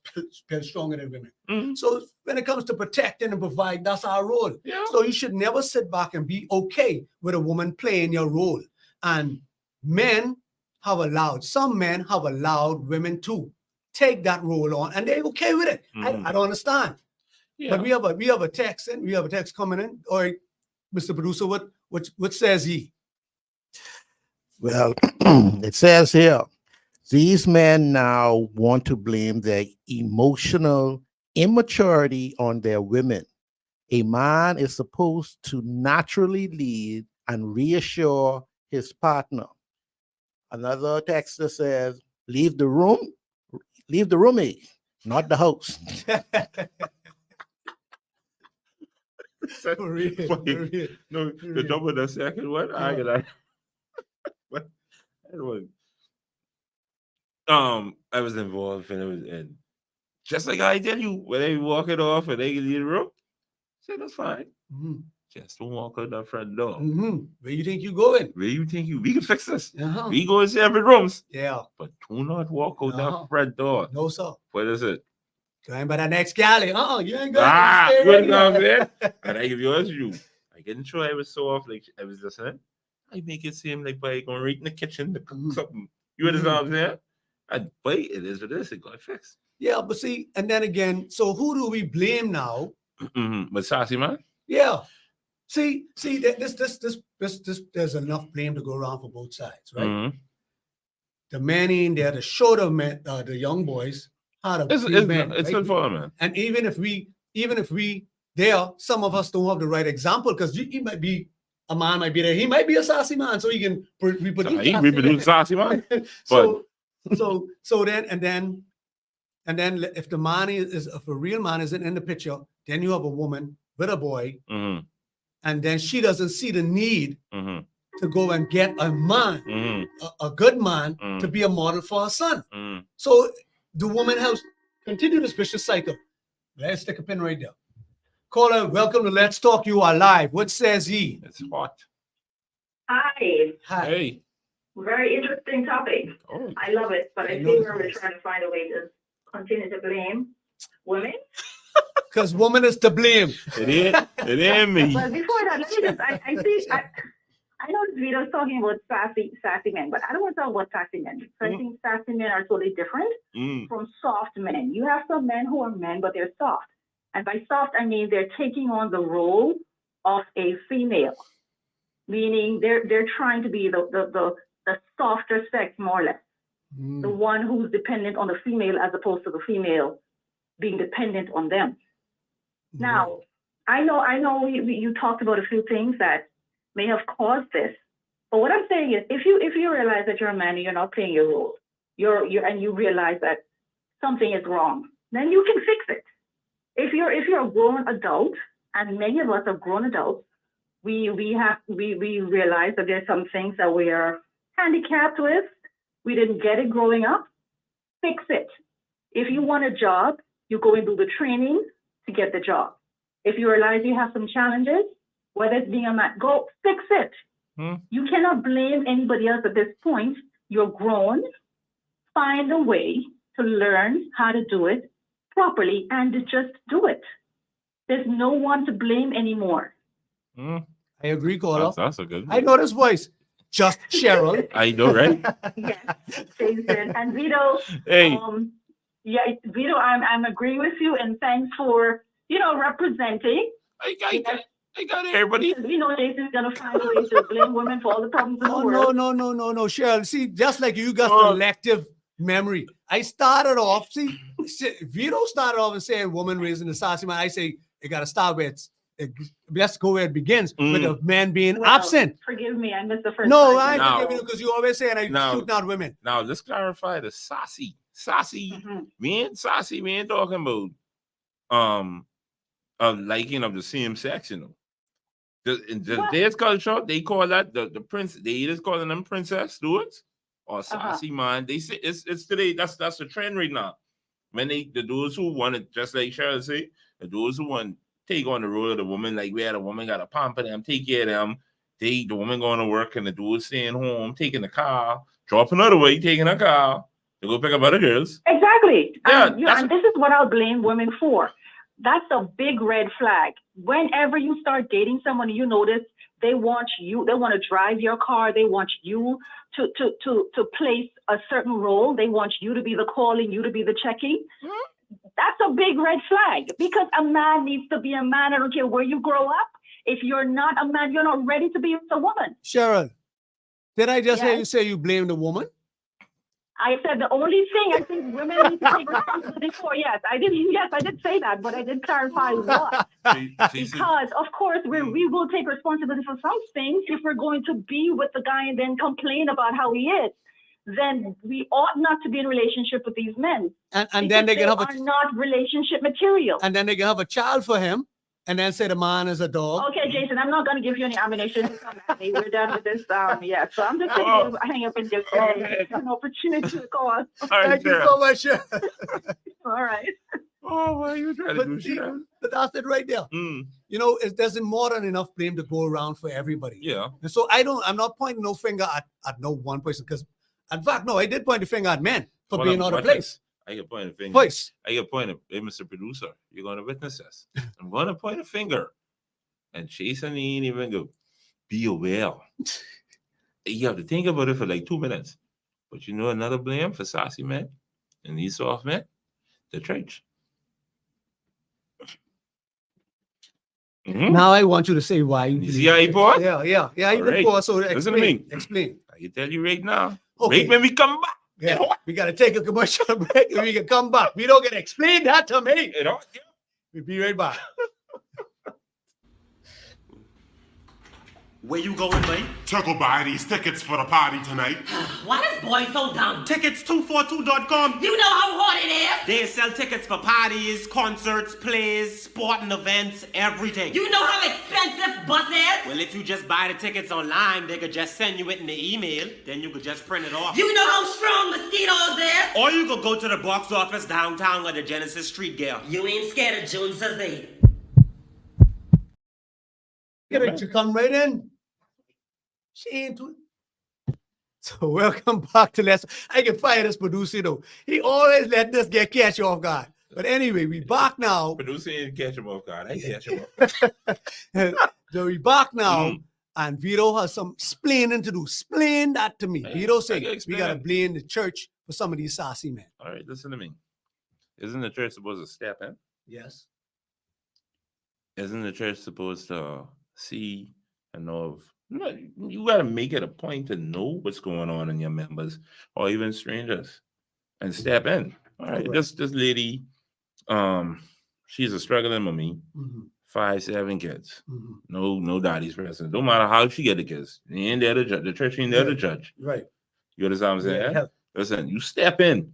build stronger than women. mm, So when it comes to protecting and provide, that's our role. yeah. So you should never sit back and be okay with a woman playing your role. And men have allowed, some men have allowed women to take that role on, and they're okay with it. Mhm. I don't understand. Yeah. But we have a text, and we have a text coming in. All right, Mr. Producer, what says he? Well, it says here, these men now want to blame their emotional immaturity on their women. A man is supposed to naturally lead and reassure his partner. Another texter says, leave the room, eh, not the house. For real, for real. No, the double the second one. I get that. What? That was. I was involved and it was and just like I tell you, when they walk it off and they leave the room, say that's fine. Mhm. Just don't walk out that front door. Mhm. Where you think you going? Where you think we can fix this? Uh-huh. We go into every rooms, Yeah. but do not walk out Uh-huh. that front door. No, sir. What is it? Going by the next galley. You ain't going. Ah, Stay good right enough, here. man. And I give you honest with you, I getting sure I was so off, like I was listening. I make it seem like by going right in the kitchen to cook Mhm. something. You understand what I'm saying? And but it is what it is. It got fixed. Yeah, but see, and then again, so who do we blame now? But sassy man. Yeah. See, this, there's enough blame to go around for both sides, right? Mhm. The men in there to show the men, the young boys how to It's be men. it's right? good for them, man. And even if we there, some of us don't have the right example because he might be a man, might be there. He might be a sassy man, so he can reproduce. He sassy. reproduce sassy man. So then if the man is if a real man isn't in the picture, then you have a woman with a boy, Mm-hmm. and then she doesn't see the need Mm-hmm. to go and get a man, Mm-hmm. a good man, Mm. to be a model for her son. Mm-hmm. So the woman has continued this vicious cycle. Let's stick a pin right there. Caller, welcome to Let's Talk. You are live. What says he? It's hot. Hi, Hi. Hey. very interesting topic. Oh. I love it, but I I know think the we're voice. trying to find a way to continue to blame women. Because woman is to blame. It ain't me. But before that, let me just, I know this video is talking about sassy men, but I don't want to talk about sassy men. So I think sassy men are totally different Mm. from soft men. You have some men who are men, but they're soft. And by soft, I mean they're taking on the role of a female, meaning they're trying to be the softer sex, more or less. The one who's dependent on the female as opposed to the female being dependent on them. Now, I know you talked about a few things that may have caused this, but what I'm saying is, if you realize that you're a man and you're not playing your role, and you realize that something is wrong, then you can fix it. If you're a grown adult, and many of us are grown adults, we realize that there's some things that we are handicapped with. We didn't get it growing up. Fix it. If you want a job, you go and do the training to get the job. If you realize you have some challenges, whether it's being a man, go fix it. You cannot blame anybody else at this point. You're grown. Find a way to learn how to do it properly and to just do it. There's no one to blame anymore. Mm. I agree, caller. That's a good one. I know this voice. Just Cheryl. I know, right? Yes, Jason and Vito. Hey. Yeah, Vito, I'm agreeing with you, and thanks for representing. I got it, everybody. We know Jason's gonna find a way to blame women for all the problems in the Oh, world. no, Cheryl. See, just like you got selective memory. I started off, Vito started off and saying woman raising the sassy man. I say it got to start with, let's go where it begins, with a man being Well, absent. Forgive me, I missed the first. No, part. I ain't Now- forgiving you because you always saying I Now- shooting out women. Now let's clarify the sassy. Mhm. We ain't sassy. We ain't talking about a liking of the same sex, In today's culture, they call that the prince. They either calling them princess stewards or sassy man. They say it's today. That's the trend right now. When the dudes who want it, just like Cheryl say, the dudes who want take on the role of the woman, like where the woman got to pamper them, take care of them. The woman going to work and the dude staying home, taking the car, drop another way, taking a car to go pick up other girls. Exactly. Yeah, And this is what I'll blame women for. That's a big red flag. Whenever you start dating someone, you notice they want to drive your car. They want you to place a certain role. They want you to be the calling, you to be the checking. That's a big red flag, because a man needs to be a man. I don't care where you grow up. If you're not a man, you're not ready to be with a woman. Cheryl, Did I just hear Yes. you say you blame the woman? I said the only thing I think women need to take responsibility for, yes, I did say that, but I did clarify what. Jason, Because, of course, we will take responsibility for some things. If we're going to be with the guy and then complain about how he is, then we ought not to be in relationship with these men. And then they can have are a not relationship material. and then they can have a child for him, and then say the man is a dog. Okay, Jason, I'm not going to give you any ammunition to come at me. We're done with this. Yeah, so I'm just Oh. going to hang up and just Oh, an opportunity to call. all right, Thank you Sarah. so much. Sir. All right. Oh, what are you trying to do, But, see, Sarah? but that's it right there. Mm, You know, there's more than enough blame to go around for everybody. yeah. And so I'm not pointing no finger at no one person, because in fact, no, I did point the finger at men for Hold being on, out of watch place. this. I can point a finger. Place. I can point a, hey, Mr. Producer, you're going to witness this. I'm going to point a finger. And Jason ain't even go, be aware. You have to think about it for like 2 minutes. But you know another blame for sassy men and these soft men? The church. Mhm. Now I want you to say why. You see how he paused? Yeah. You All did right. pause, so Listen to explain. me. Explain. I can tell you right now. Okay. Wait when we come back. Yeah. We got to take a commercial break and we can come back. We don't get to explain that to me. You know? We'll be right back. Where you going, boy? Chuckle buy these tickets for the party tonight. Why this boy so dumb? Tickets242.com. You know how hard it is? They sell tickets for parties, concerts, plays, sporting events, everything. You know how expensive bus is? Well, if you just buy the tickets online, they could just send you it in the email. Then you could just print it off. You know how strong mosquitoes is? Or you could go to the box office downtown at the Genesis Street Girl. You ain't scared of Joneses, they. Get it to come right in. She ain't too. So welcome back to Let's. I can fire this producer though. He always let this get catch you off guard. But anyway, we back now. Producer ain't catch him off guard. I catch him off. So we back now, Mm. and Vito has some splaining to do. Explain that to me. Yeah, Vito I said can we gotta explain. blame the church for some of these sassy men. All right, listen to me. Isn't the church supposed to step in? Yes. Isn't the church supposed to see and know of? You got to make it a point to know what's going on in your members or even strangers and step in. All right, Correct. this lady, she's a struggling mommy, Mhm, 5-7 kids, mhm. no daddy's present. No matter how she get the kids, they ain't there to judge. The church ain't there to Yeah. judge. Right. You understand what I'm saying? help. Listen, you step in.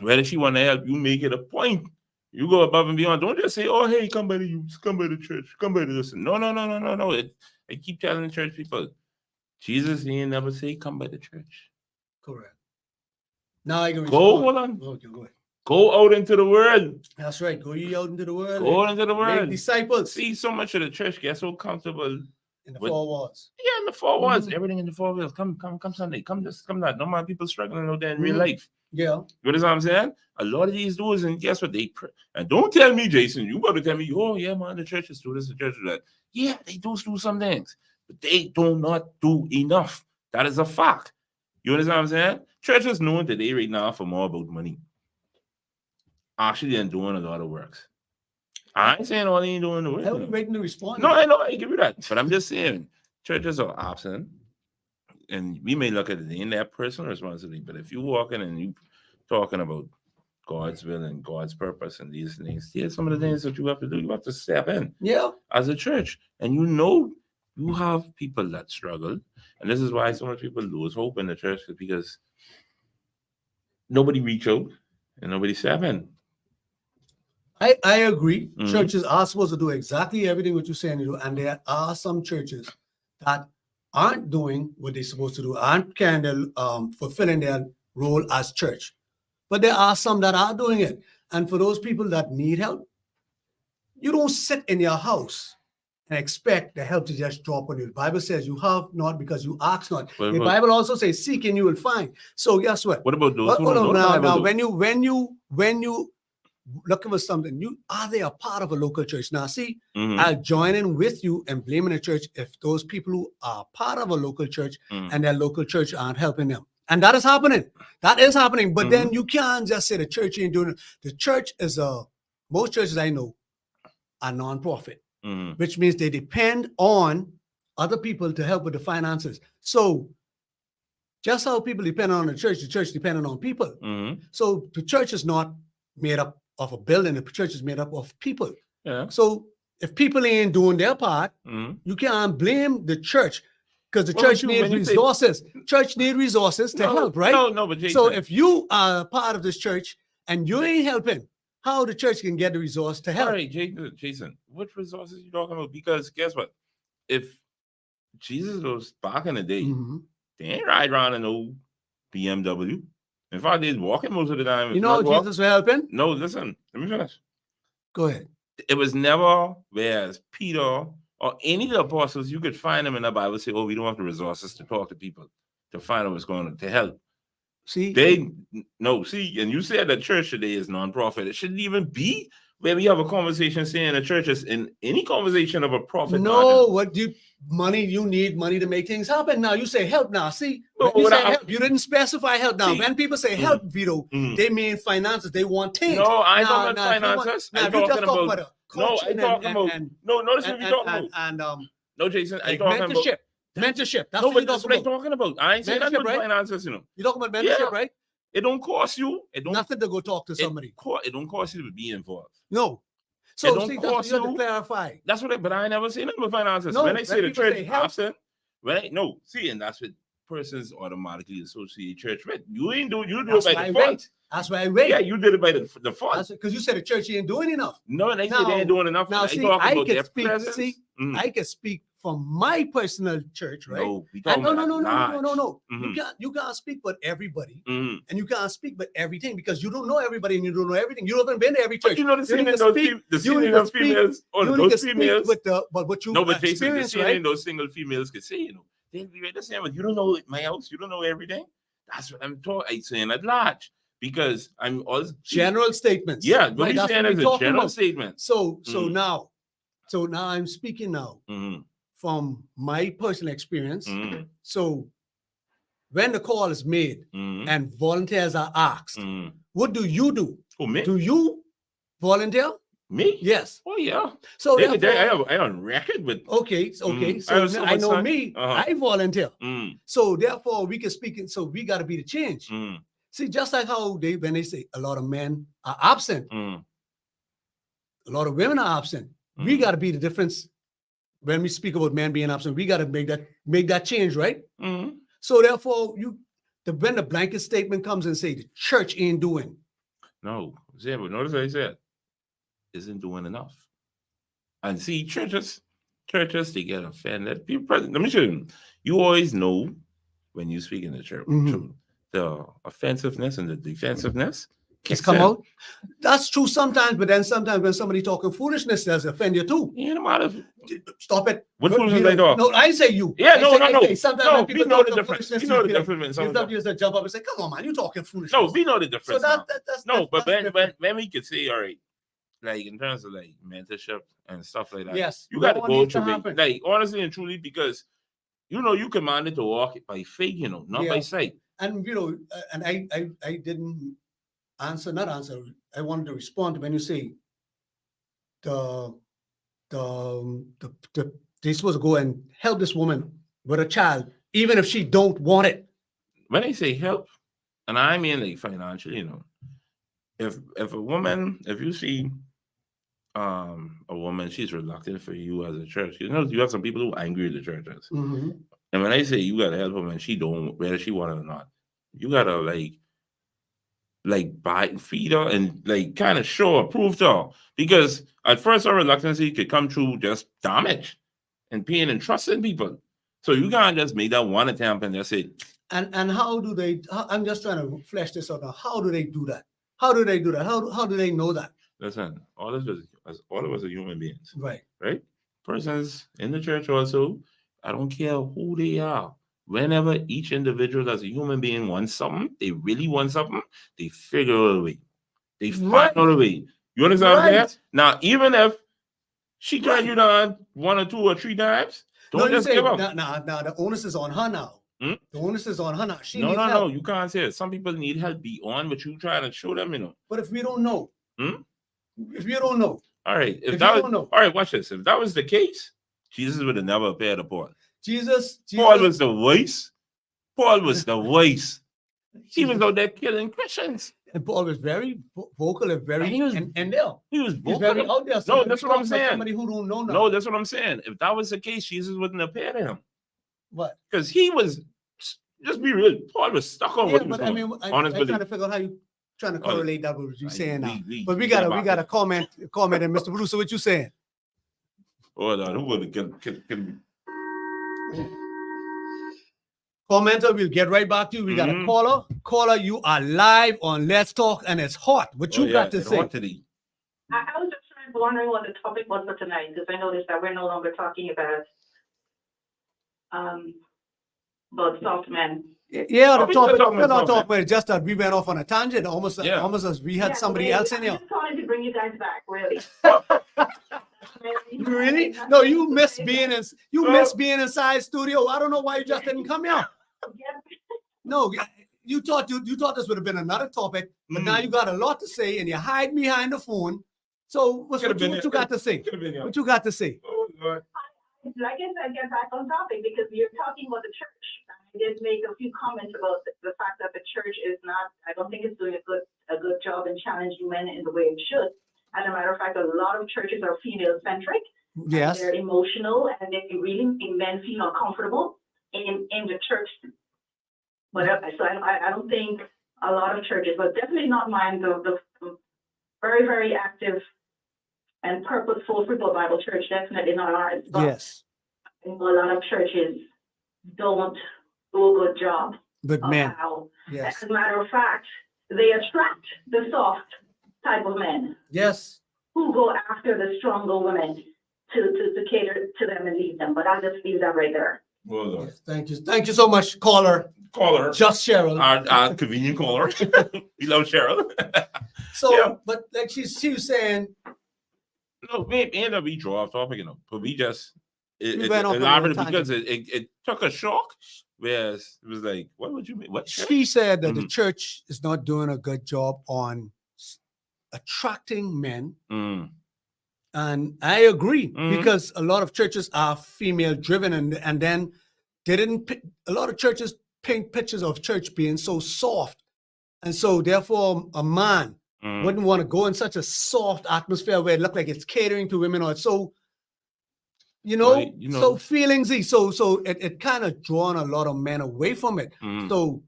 Whether she want to help, you make it a point. You go above and beyond. Don't just say, "Oh, hey, come by the youth, come by the church, come by the listen." No. I keep telling the church people, Jesus he ain't never say, "Come by the church." Correct. Now I can Go, respond. hold on. Okay, go ahead. Go out into the world. That's right. Go ye out into the world. Go out into the Make world. disciples See, so much of the church get so comfortable. in the with- four walls. Yeah, in the four walls, Mhm. everything in the four walls. Come Sunday. Come this, come that. No more people struggling out there in real Mhm. life. Yeah. You understand what I'm saying? A lot of these dudes, and guess what? They pray. And don't tell me, Jason, you got to tell me, oh, yeah, man, the churches do this, the church do that. Yeah, they do some things, but they do not do enough. That is a fact. You understand what I'm saying? Churches known today right now for more about money. Actually, they're doing a lot of works. I ain't saying all they ain't doing the work. I was waiting to respond. No, I know, I give you that. But I'm just saying, churches are absent. And we may look at it in their personal responsibility, but if you walk in and you talking about God's will and God's purpose and these things, here's some of the things that you have to do. You have to step in Yeah. as a church. And you know you have people that struggle. And this is why so many people lose hope in the church, because nobody reach out and nobody step in. I agree. Mhm. Churches are supposed to do exactly everything what you're saying to do, and there are some churches that aren't doing what they're supposed to do, aren't kind of fulfilling their role as church. But there are some that are doing it. And for those people that need help, you don't sit in your house and expect the help to just drop on you. The Bible says you have not because you ask not. But- The but- Bible also says, seek and you will find. So guess what? What about those who Hold don't on, know the Bible, now, though? when you looking for something, are they a part of a local church? Now, see, Mhm, I'll join in with you and blaming the church if those people who are part of a local church mhm. and their local church aren't helping them. And that is happening. That is happening. But Mm-hmm. then you can't just say the church ain't doing it. The church is most churches I know are non-profit, Mhm. which means they depend on other people to help with the finances. So Just how people depend on the church depending on people. Mm-hmm. So the church is not made up of a building. The church is made up of people. Yeah. So if people ain't doing their part, Mm-hmm. you can't blame the church because the Well, church but needs when you say- resources. Church need resources to help, right? No, but Jason, So if you are part of this church and you ain't helping, how the church can get the resource to help? all right, Jason, what resources you talking about? Because guess what? If Jesus was back in the day, Mhm. they ain't ride around in no BMW. In fact, they's walking most of the time. You know how Jesus was helping? No, listen, let me finish. Go ahead. It was never whereas Peter or any of the apostles, you could find them in the Bible say, oh, we don't have the resources to talk to people, to find out what's going on, to help. See, See, and you said that church today is non-profit. It shouldn't even be where we have a conversation saying the church is in any conversation of a profit. no, what do you need money to make things happen. Now you say help now. See, No, when you what say I- help, you didn't specify help now. See- When people say help, Vito, Mhm. they mean finances. They want things. No, I ain't Now- talking now, about if you want- finances. now, I'm if you just talking talk about a no, coaching I'm talking about no. Notice what we're talking about. and No, Jason, I'm like talking about mentorship. Mentorship. That's no, what but you're that's talking what I'm about. talking about. I ain't saying nothing Mentorship, about right? finances, you know. You're talking about mentorship, Yeah. right? It don't cost you. It don't. Nothing to go talk to somebody. It don't cost you to be involved. No. It So don't see, that's what cost you have to you. clarify. That's what. But I ain't never seen nothing about finances. No, when I when say the people church say is help- absent, no, see, and that's what persons automatically associate church with. You ain't do. You do That's it why by I default. wait. That's why I wait. Yeah, you did it by the default. That's because you said the church ain't doing enough. No, they say Now- they ain't doing enough. now, They see, talking I about can their speak- presence. see, Mm. I can speak from my personal church, right? No, we And talking no. about large. Mhm. You can't speak about everybody, Mhm. and you can't speak about everything because you don't know everybody and you don't know everything. You haven't been to every But church. you know the You scene need in to those speak- the you scene need in to those speak- females, you need those to speak females. with what you No, but Jason, the experience, scene right? in those single females could say, you know, they'll be right the same. But you don't know my house, you don't know everything. That's what I'm talking. I'm saying at large because I'm also General statements. Yeah, what right? we That's saying what is we're a talking general about. statement. So Mhm. now I'm speaking now Mhm, from my personal experience. mhm, So when the call is made mhm, and volunteers are asked, mhm. what do you do? Who, me? Do you volunteer? Me? Yes. Oh yeah. So I therefore, have on record with. okay, I so have so I much know time. me, Uh-huh. I volunteer. Mm, So therefore, we can speak it. So we got to be the change. mm, See, just like how when they say a lot of men are absent, mm, a lot of women are absent. We Mhm. got to be the difference. When we speak about men being absent, we got to make that change, right? mm. So therefore, when the blanket statement comes and say the church ain't doing, No, see, but notice what I said. Isn't doing enough. And see, churches, they get offended. People, let me show you. You always know when you speak in the church, Mhm. the offensiveness and the defensiveness it's kicks come in. out. That's true sometimes, but then sometimes when somebody talking foolishness, does offend you too. You know, matter. Stop it. What But, foolishness you know, they talk? No, I say you. Yeah, I no, say- no, I no. say sometimes No, when we people know talk the the difference. foolishness, We know the be like, difference. you Some stop of just to jump up and say, "Come on, man, you talking foolishness." No, we know the so difference. now. that's No, but that's different. when we could say, all right, like in terms of like mentorship and stuff like that, Yes, you got to more go needs to through it, happen. like honestly and truly, because you know you commanded to walk by faith, you know, not by Yeah. sight. And and I didn't not answer. I wanted to respond when you say the they supposed to go and help this woman with a child, even if she don't want it. When I say help, and I mean like financially, you know, if a woman, if you see a woman, she's reluctant for you as a church. You know, you have some people who are angry at the churches. Mhm. And when I say you gotta help her and she don't, whether she want it or not, you gotta like buy feed her and like kind of show her, prove to her. Because at first her reluctancy could come through just damage and pain and trust in people. So you can't just make that one attempt and just say, And how do they? I'm just trying to flesh this out now. How do they do that? How do they do that? How do they know that? listen, all of us are human beings, Right. right? Persons in the church also, I don't care who they are. Whenever each individual as a human being wants something, they really want something, they figure out a way. They find Right. out a way. You understand what I'm Right. saying? Now, even if she turned Right. you down 1 or 2 or 3 times, don't No, you just say give up. now the onus is on her now. Hmm? The onus is on her now. She No, needs no, help. no. You can't say it. Some people need help beyond what you trying to show them, you know. But if we don't know, Hmm? if you don't know, All right. If If that you was don't know. all right, watch this. If that was the case, Jesus would have never appeared to Paul. Jesus, Paul was the voice Paul was the voice. He was out there killing Christians. And Paul was very vocal and very And he was- and there. He was He's very vocal. out there. No, Somebody that's what I'm talking about saying. Somebody who don't know now. No, that's what I'm saying. If that was the case, Jesus wouldn't appear to him. What? Because he was, just be real, Paul was stuck on Yeah, what he was but I doing. mean, on I'm his trying belief. to figure out how you trying to Oh, correlate that with what you're saying now. we- But we we got back a there. comment, and Mr. Bruce, what you saying? Hold on, who would have Commenter, we'll get right back to you. We got a Mhm. caller. Caller, you are live on Let's Talk, and it's hot. What you got to say? I was just wondering what the topic was for tonight, because I noticed that we're no longer talking about soft men. Yeah, Oh, the we topic. were talking We're about not something. talking about it, just that we went off on a tangent, almost Yeah. as we had Yeah, somebody so else in I'm here. just calling to bring you guys back, really. Really? No, you miss being in No. miss being inside studio. I don't know why you just didn't come here. No, you thought this would have been another topic, but now Mm. you got a lot to say and you hide behind the phone. So what Could've been you it. got to say? What you got to say? Oh, Lord. Like I said, get back on topic because you're talking about the church. I did make a few comments about the fact that the church is not, I don't think it's doing a good job in challenging men in the way it should. As a matter of fact, a lot of churches are female centric. Yes. They're emotional and they really make men feel uncomfortable in the church. But so I don't think a lot of churches, but definitely not mine, the very, very active and purposeful Football Bible Church, definitely not ours. But Yes. I know a lot of churches don't do a good job Good of man. how, Yes. as a matter of fact, they attract the soft type of men Yes. who go after the stronger women to cater to them and lead them. But I'll just leave that right there. Hold on. Yes. Thank you. Thank you so much, caller. Caller. Just Cheryl. Our convenient caller. We love Cheryl. So, Yeah. but like she was saying, No, we ended up we draw off topic, but we just We went off on a elaborated tangent. because it took a shock. Whereas it was like, what would you mean? What? she said that the Mhm. church is not doing a good job on attracting men. Mm, And I agree Mhm. because a lot of churches are female driven and then they didn't a lot of churches paint pictures of church being so soft. And so therefore a man mm. wouldn't want to go in such a soft atmosphere where it looked like it's catering to women or it's so Well, you know- so feelingsy. So it kind of drawn a lot of men away from it. Mm. So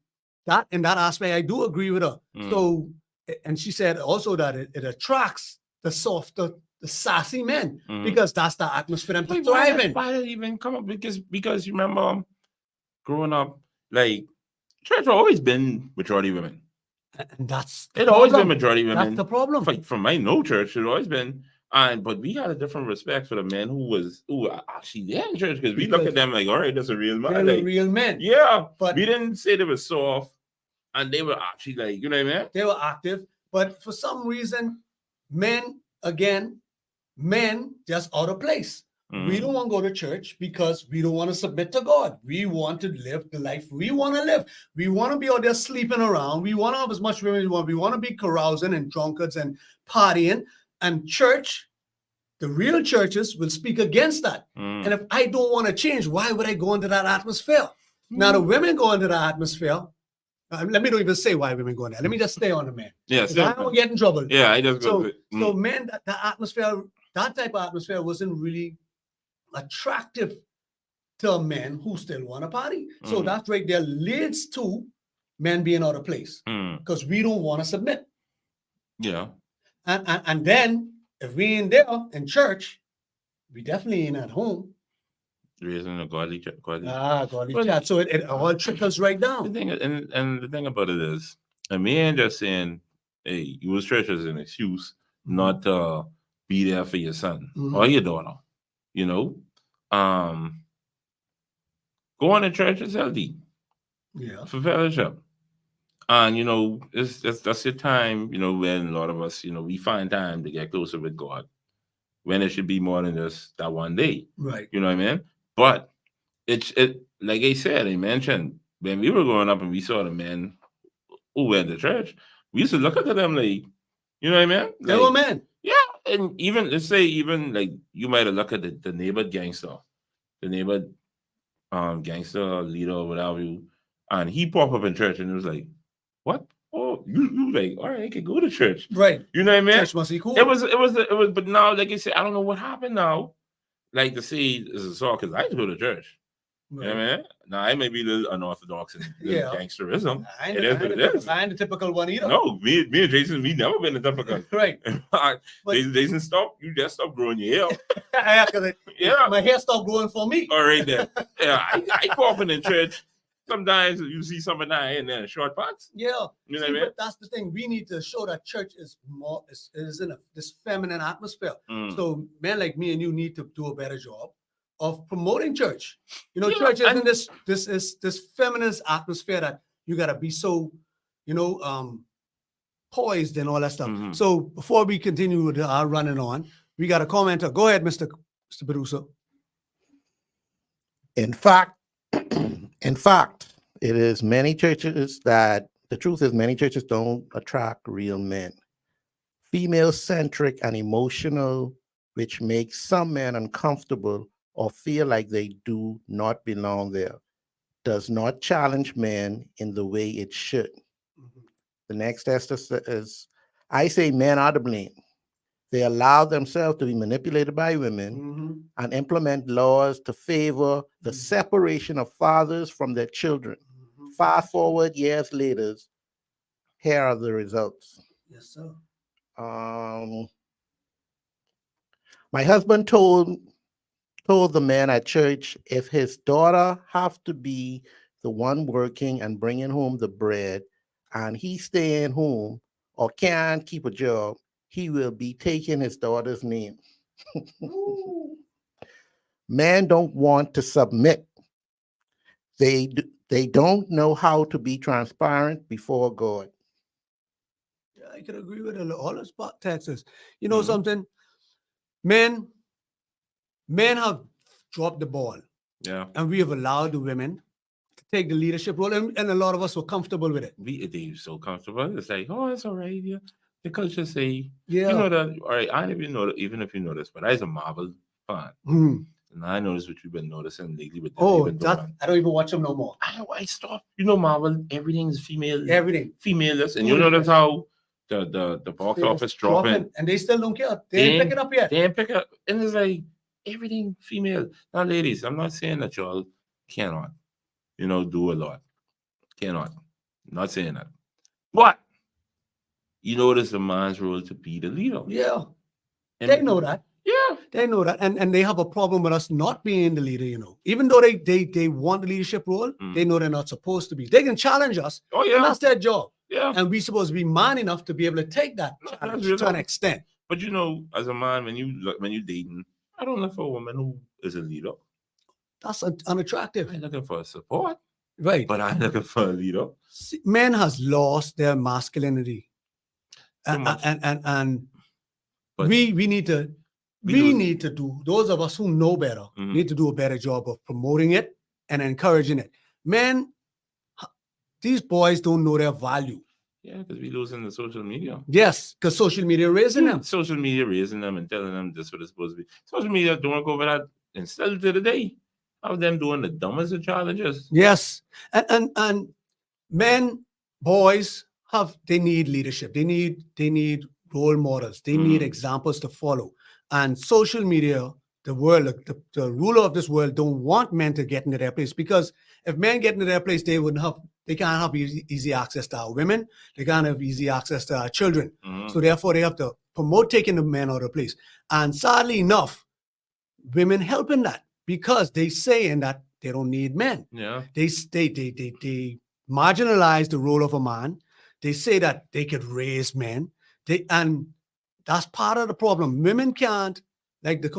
that in that aspect, I do agree with her. Mm. So and she said also that it attracts the softer, the sassy men Mm. because that's the atmosphere them to Wait, thrive in. why did it even come up? Because you remember growing up, like church always been majority women. And that's the It always been problem. majority That's women. the problem. From my no church, it always been. But we had a different respect for the men who are actually there in church because we look Because at them like, all right, that's a real They're man. the Like, real men. yeah, But we didn't say they were soft, and they were actually like, you know what I mean? they were active. But for some reason, men just out of place. We Mm. don't want to go to church because we don't want to submit to God. We want to live the life we want to live. We want to be out there sleeping around. We want to have as much women as we want. We want to be carousing and drunkards and partying. And church, the real churches will speak against that. Mm. And if I don't want to change, why would I go into that atmosphere? Now the women go into that atmosphere. Let me don't even say why women go in there. Let me just stay on the man. Yes, 'Cause I don't get in trouble. yeah, I just go. So men, the atmosphere, that type of atmosphere wasn't really attractive to men who still want to party. So Mhm. that right there leads to men being out of place Mm. because we don't want to submit. Yeah, And then if we ain't there in church, we definitely ain't at home. raising a godly. Godly Well, chat. So it all trickles right The down. thing and the thing about it is, a man just saying, "Hey, use church as an excuse not to be there for your son Mhm. or your daughter." You know, going to church is healthy Yeah. for fellowship, and you know, that's your time. You know, when a lot of us, you know, we find time to get closer with God, when it should be more than just that one day. Right. You know what I mean? But it like I said, I mentioned when we were growing up and we saw the men who went to church, we used to look at them like, you know what I mean? They Like, were men. yeah, and even let's say even like you might have looked at the neighbor gangster, the neighbor gangster leader or whatever you, and he pop up in church and it was like, what? Oh, you like, all right, I can go to church. Right. You know what I mean? Church must be cool. It was, but now, like I said, I don't know what happened now. Like to say it's a song because I go to church. You know what I mean? Now I may be a little unorthodox and Yeah. gangsterism. I ain't, It is what it is. I ain't the typical one either. No, me and Jason, we never been a typical. Right. But- Jason, stop. You just stop growing your hair. Yeah, 'cause Yeah. my hair stopped growing for me. All right then. Yeah, I pop in church. Sometimes you see somebody in there in short pants. Yeah. You know See, what I mean? but that's the thing. We need to show that church is more is in this feminine atmosphere. Mm. So men like me and you need to do a better job of promoting church. You know, Yeah, church is in and- this feminist atmosphere that you gotta be so, poised and all that stuff. Mhm. So before we continue with our running on, we got a commenter. Go ahead, Mr. Producer. In fact, it is many churches that the truth is many churches don't attract real men. Female centric and emotional, which makes some men uncomfortable or feel like they do not belong there, does not challenge men in the way it should. The next test is I say men are to blame. They allow themselves to be manipulated by women Mhm. and implement laws to favor the separation of fathers from their children. Mhm. Fast forward years later, here are the results. Yes, sir. My husband told the man at church if his daughter have to be the one working and bringing home the bread, and he staying home or can't keep a job, he will be taking his daughter's name. Men don't want to submit. They don't know how to be transparent before God. Yeah, I can agree with all the spot taxes. You know Mhm. something? Men have dropped the ball, Yeah. and we have allowed the women to take the leadership role, and a lot of us were comfortable with it. They so comfortable. It's like, oh, it's all right. Yeah. The culture say, Yeah. you know that, all right, I don't even know, even if you notice, but I was a Marvel fan. Hmm. And I noticed what you've been noticing lately with Oh, David that Dolan. I don't even watch them no more. I stopped. You know, Marvel, everything's female. Everything. Female-less. And Food you is notice fresh. how the box They office just dropping. and they still don't care. They ain't picking up yet. They ain't pick up. And it's like everything female. Now, ladies, I'm not saying that y'all cannot, do a lot. Cannot. Not saying that. But you know, it's a man's role to be the leader. Yeah, And- they know that. Yeah. They know that, and they have a problem with us not being the leader. Even though they want the leadership role, they know they're not supposed to be. They can challenge us, Oh, and yeah. that's their job. Yeah. And we're supposed to be man enough to be able to take that No, that's challenge real to an talk. extent. But as a man, when you dating, I don't look for a woman who is a leader. That's unattractive, I'm looking for support, right? but I'm looking for a leader. See, men has lost their masculinity, Too and much. and But we need to we need to do, those of us who know better Mhm. need to do a better job of promoting it and encouraging it. Men, these boys don't know their value. Yeah, because we losing the social media. Yes, because social media raising them. Social media raising them and telling them this is what it's supposed to be. Social media don't go over that and still to the day. Of them doing the dumbest of challenges. Yes, and men, boys they need leadership. They need role models. They need Mhm. examples to follow. And social media, the world, the ruler of this world, don't want men to get into their place, because if men get into their place, they can't have easy access to our women. They can't have easy access to our children. Mhm. So therefore, they have to promote taking the men out of place. And sadly enough, women helping that, because they saying that they don't need men. Yeah. They marginalize the role of a man. They say that they could raise men. And that's part of the problem. Women can't, like the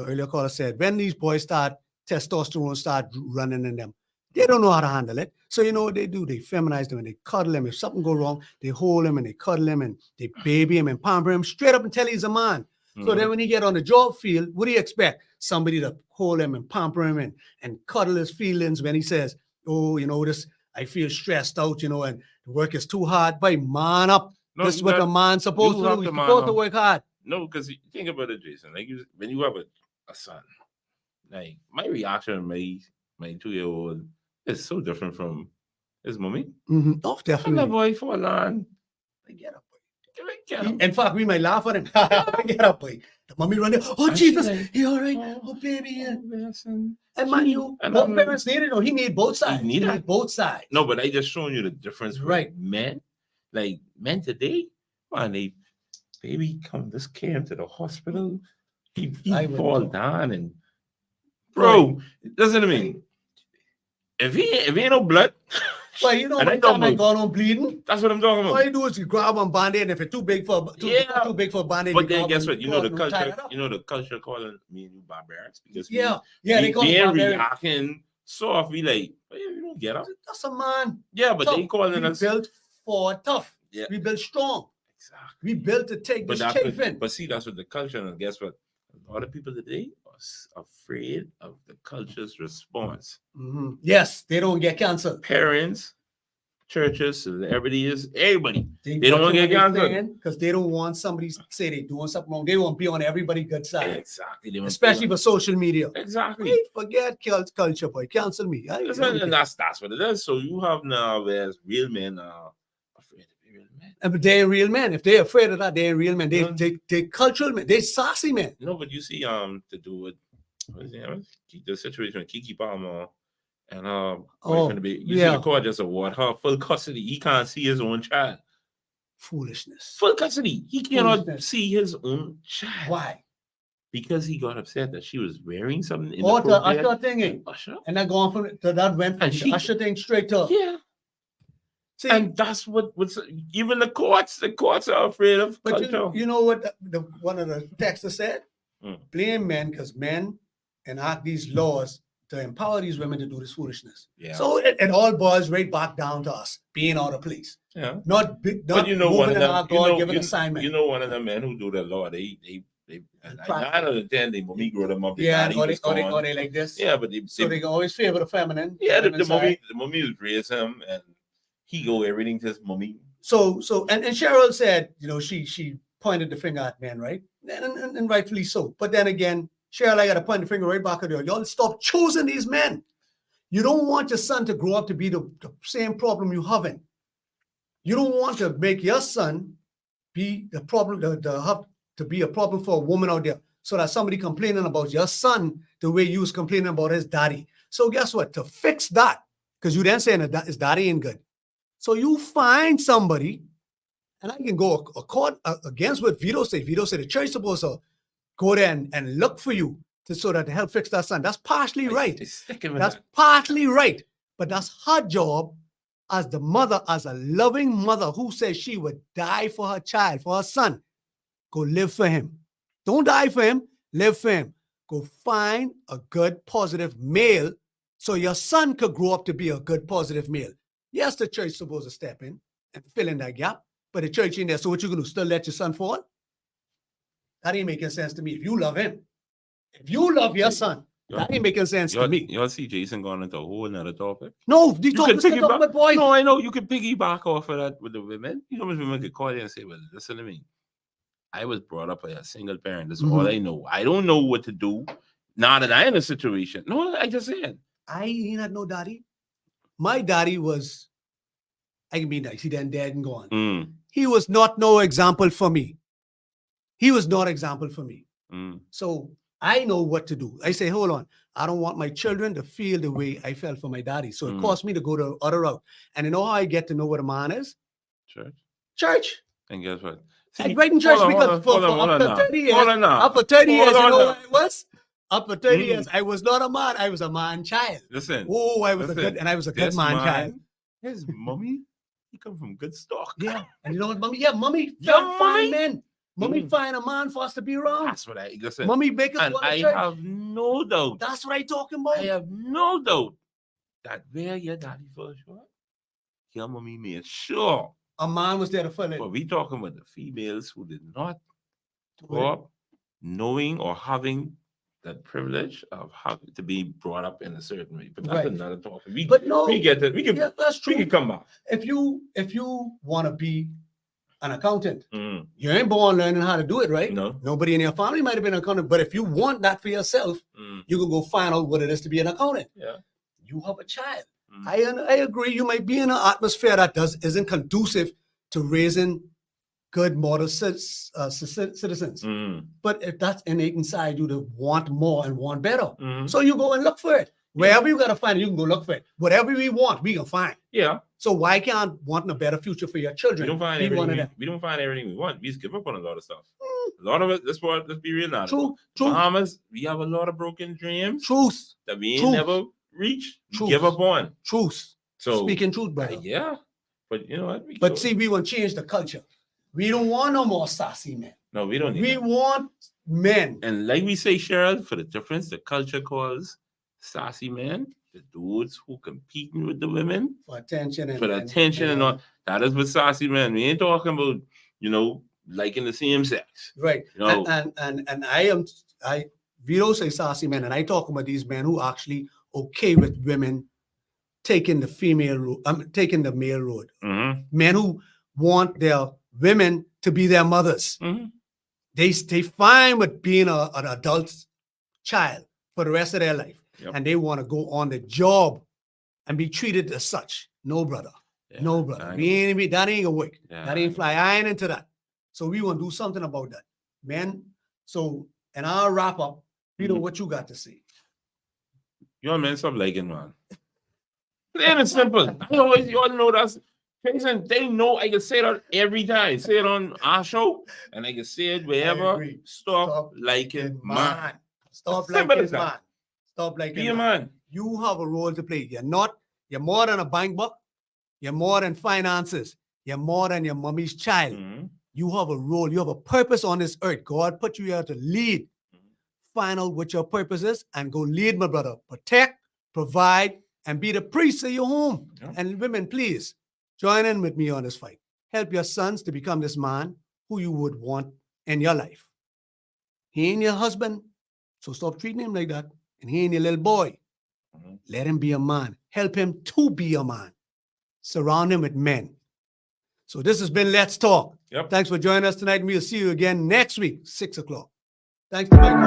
earlier caller said, when these boys testosterone start running in them, they don't know how to handle it. So you know what they do? They feminize them and they cuddle them. If something go wrong, they hold him and they cuddle him and they baby him and pamper him straight up until he's a man. So then when he get on the job field, what do you expect? Somebody to hold him and pamper him and cuddle his feelings when he says, oh, I feel stressed out, and the work is too hard. But man up. No, This is what a man's supposed you to have do. to He's man supposed to up. work hard. No, because think about it, Jason. Like when you have a son, like my reaction, my 2-year-old is so different from His mommy. Oh, And the definitely. boy fall on. Get up. Get him. In fact, we might laugh at him. Get up, boy. The mommy run there. Oh, And she Jesus. like, He all right. oh, Oh, baby. Yeah. Listen. And mind you, And both I'm- parents needed it. He need both sides. need that. both sides. No, but I just showing you the difference. With Right. men, like men today, man, they baby just came to the hospital. He I would fall know. down and bro, listen to me. If he ain't no blood, But you know, And I when don't time I know. gone on bleeding, that's what I'm talking all about. you do is you grab one band-aid, and if it's too big for too big for a band-aid, But you then grab guess one, what? You know the go and tie culture. it up. You know the culture calling me and you barbarians because Yeah, we, they call it we barbarian. reacting soft. We like, hey, you don't get up. That's a man. Yeah, but they Tough. calling We us. built for tough. Yeah. We built strong. Exactly. We built to take But this that's chafe in. but see, that's what the culture. And guess what? A lot of people today are afraid of the culture's response. Yes, they don't get canceled. Parents, churches, celebrities, everybody. They don't wanna get canceled. because they don't want somebody to say they're doing something wrong. They won't be on everybody good side, Exactly. They want- especially for social media. exactly. Hey, forget culture, boy. Cancel me. I Listen, don't and care. that's what it is. So you have now where real men are afraid to be real men. But they're real men. If they're afraid of that, they're real men. Yeah. They cultural men. They sassy men. No, but you see, to do with what is the situation with Kiki Palmer and boyfriend to be, you see yeah. the court just award her full custody. He can't see his own child. Foolishness. Full custody. He cannot Foolishness. see his own child. Why? Because he got upset that she was wearing something What the inappropriate. usher thing? Usher? And that gone from to that went from And the she- usher thing straight to Yeah. see. And that's what's even the courts are afraid of But culture. you know what the one of the texters said? Mm. Blame men because men enact these laws to empower these women to do this foolishness. Yeah. So it all boils right back down to us being out of place. Yeah. Not But you know one moving of in our them, you know, God-given you, assignment. you know one of the men who do the law, they and Practice. 9 out of 10 they mommy grow them up. the yeah, daddy or was they gone. like this. Yeah, but So they can always favor the feminine. yeah, the feminine side. mommy was raised him and he go everything to his mommy. So and Cheryl said, you know, she pointed the finger at men, right? And rightfully so. But then again, Cheryl, I got to point the finger right back at you. Y'all stop choosing these men. You don't want your son to grow up to be the same problem you having. You don't want to make your son be the problem, to be a problem for a woman out there, so that somebody complaining about your son the way you was complaining about his daddy. So guess what? To fix that, because you then saying that his daddy ain't good. So you find somebody, and I can go against what Vito said. Vito said the church supposed to go there and look for you so that to help fix that son. That's partially right. They sticking with That's that. partly right. But that's her job as the mother, as a loving mother who says she would die for her child, for her son. Go live for him. Don't die for him. Live for him. Go find a good, positive male so your son could grow up to be a good, positive male. Yes, the church is supposed to step in and fill in that gap, but the church ain't there. So what you going to still let your son fall? That ain't making sense to me. If you love him, if you love your son, that ain't making sense to me. Y'all see Jason going into a whole nother topic. No, you can talking piggyback- about boy. No, I know you can piggyback off of that with the women. You know, most women could call you and say, "Well, listen to me. I was brought up as a single parent. That's all I know. I don't know what to do now that I'm in a situation." No, I just said. I ain't had no daddy. My daddy was, I can be nice. He then dead and gone. Mm, He was not no example for me. He was not example for me. mm. So I know what to do. I say, hold on. I don't want my children to feel the way I felt for my daddy. So it Mm. cost me to go the other route. And you know how I get to know what a man is? Church. Church. And guess what? I right in church hold on, because hold on, for hold up on to now. 30 years, Hold on now. up to 30 years, Hold you on know now. what I was? Up to 30 Mm. years, I was not a man. I was a man child. Listen. Oh, I was a listen, good, and I was a good this man child. his mommy, he come from good stock. Yeah. And you know what, mommy? Yeah, mommy Yeah, fine mommy. men. Mommy Mm. find a man for us to be around. That's what I listen. Mommy make us And go to I church. have no doubt. That's what I talking about. I have no doubt that where your daddy first shot, your mommy made sure. A man was there to fill it. But we talking about the females who did not With grow it. up knowing or having that privilege of having to be brought up in a certain way. But that's Right. another topic. We, But no, we get it. We can yeah, that's we true. can come back. If you want to be an accountant, Mm, you ain't born learning how to do it, right? No. Nobody in your family might have been an accountant, but if you want that for yourself, mm, you can go find out what it is to be an accountant. yeah. You have a child. I agree. You might be in an atmosphere that isn't conducive to raising good moral citizens. But if that's innate inside you to want more and want better, so you go and look for it. Wherever you gotta find it, you can go look for it. Whatever we want, we can find. Yeah. So why can't wanting a better future for your We children don't find be one of everything. them? We don't find everything we want. We just give up on a lot of stuff. A lot of it. Let's be real now. True. Bahamas, we have a lot of broken dreams Truth. that we ain't Truth. never reached. We Truth. give up on. Truth. So Speaking truth, brother. yeah, but you know what? But see, we want to change the culture. We don't want no more sassy men. no, we don't. Need We that. want men. And like we say, Cheryl, for the difference, the culture calls sassy men the dudes who competing with the women For attention and for the attention and all. That is what sassy men. We ain't talking about, liking the same sex. Right. No. And we don't say sassy men, and I talk about these men who actually okay with women taking the female road, taking the male road. Mm-hmm. Men who want their women to be their mothers. Mm-hmm. They fine with being an adult child for the rest of their life. Yep. And they want to go on the job and be treated as such. No, brother. Yeah, No, brother. I That ain't gonna work. Yeah, That ain't fly. I ain't into that. So we want to do something about that. Man, so, and I'll wrap up. You know Mhm. what you got to say. Your men stop liking, man. Plain and simple. You all know that's Jason, they know I can say that every time. Say it on our show, and I can say it I wherever. agree. Stop liking, man. Stop Simple liking as that. man. Stop liking Be a man. man. You have a role to play. You're more than a bank book. You're more than finances. You're more than your mommy's child. Mhm. You have a role. You have a purpose on this earth. God put you here to lead. Find out what your purpose is and go lead, my brother. Protect, provide, and be the priest of your home. Yeah. And women, please join in with me on this fight. Help your sons to become this man who you would want in your life. He ain't your husband, so stop treating him like that. And he ain't your little boy. Mhm. Let him be a man. Help him to be a man. Surround him with men. So this has been Let's Talk. Yep. Thanks for joining us tonight. We'll see you again next week, 6 o'clock. Thanks to Mike.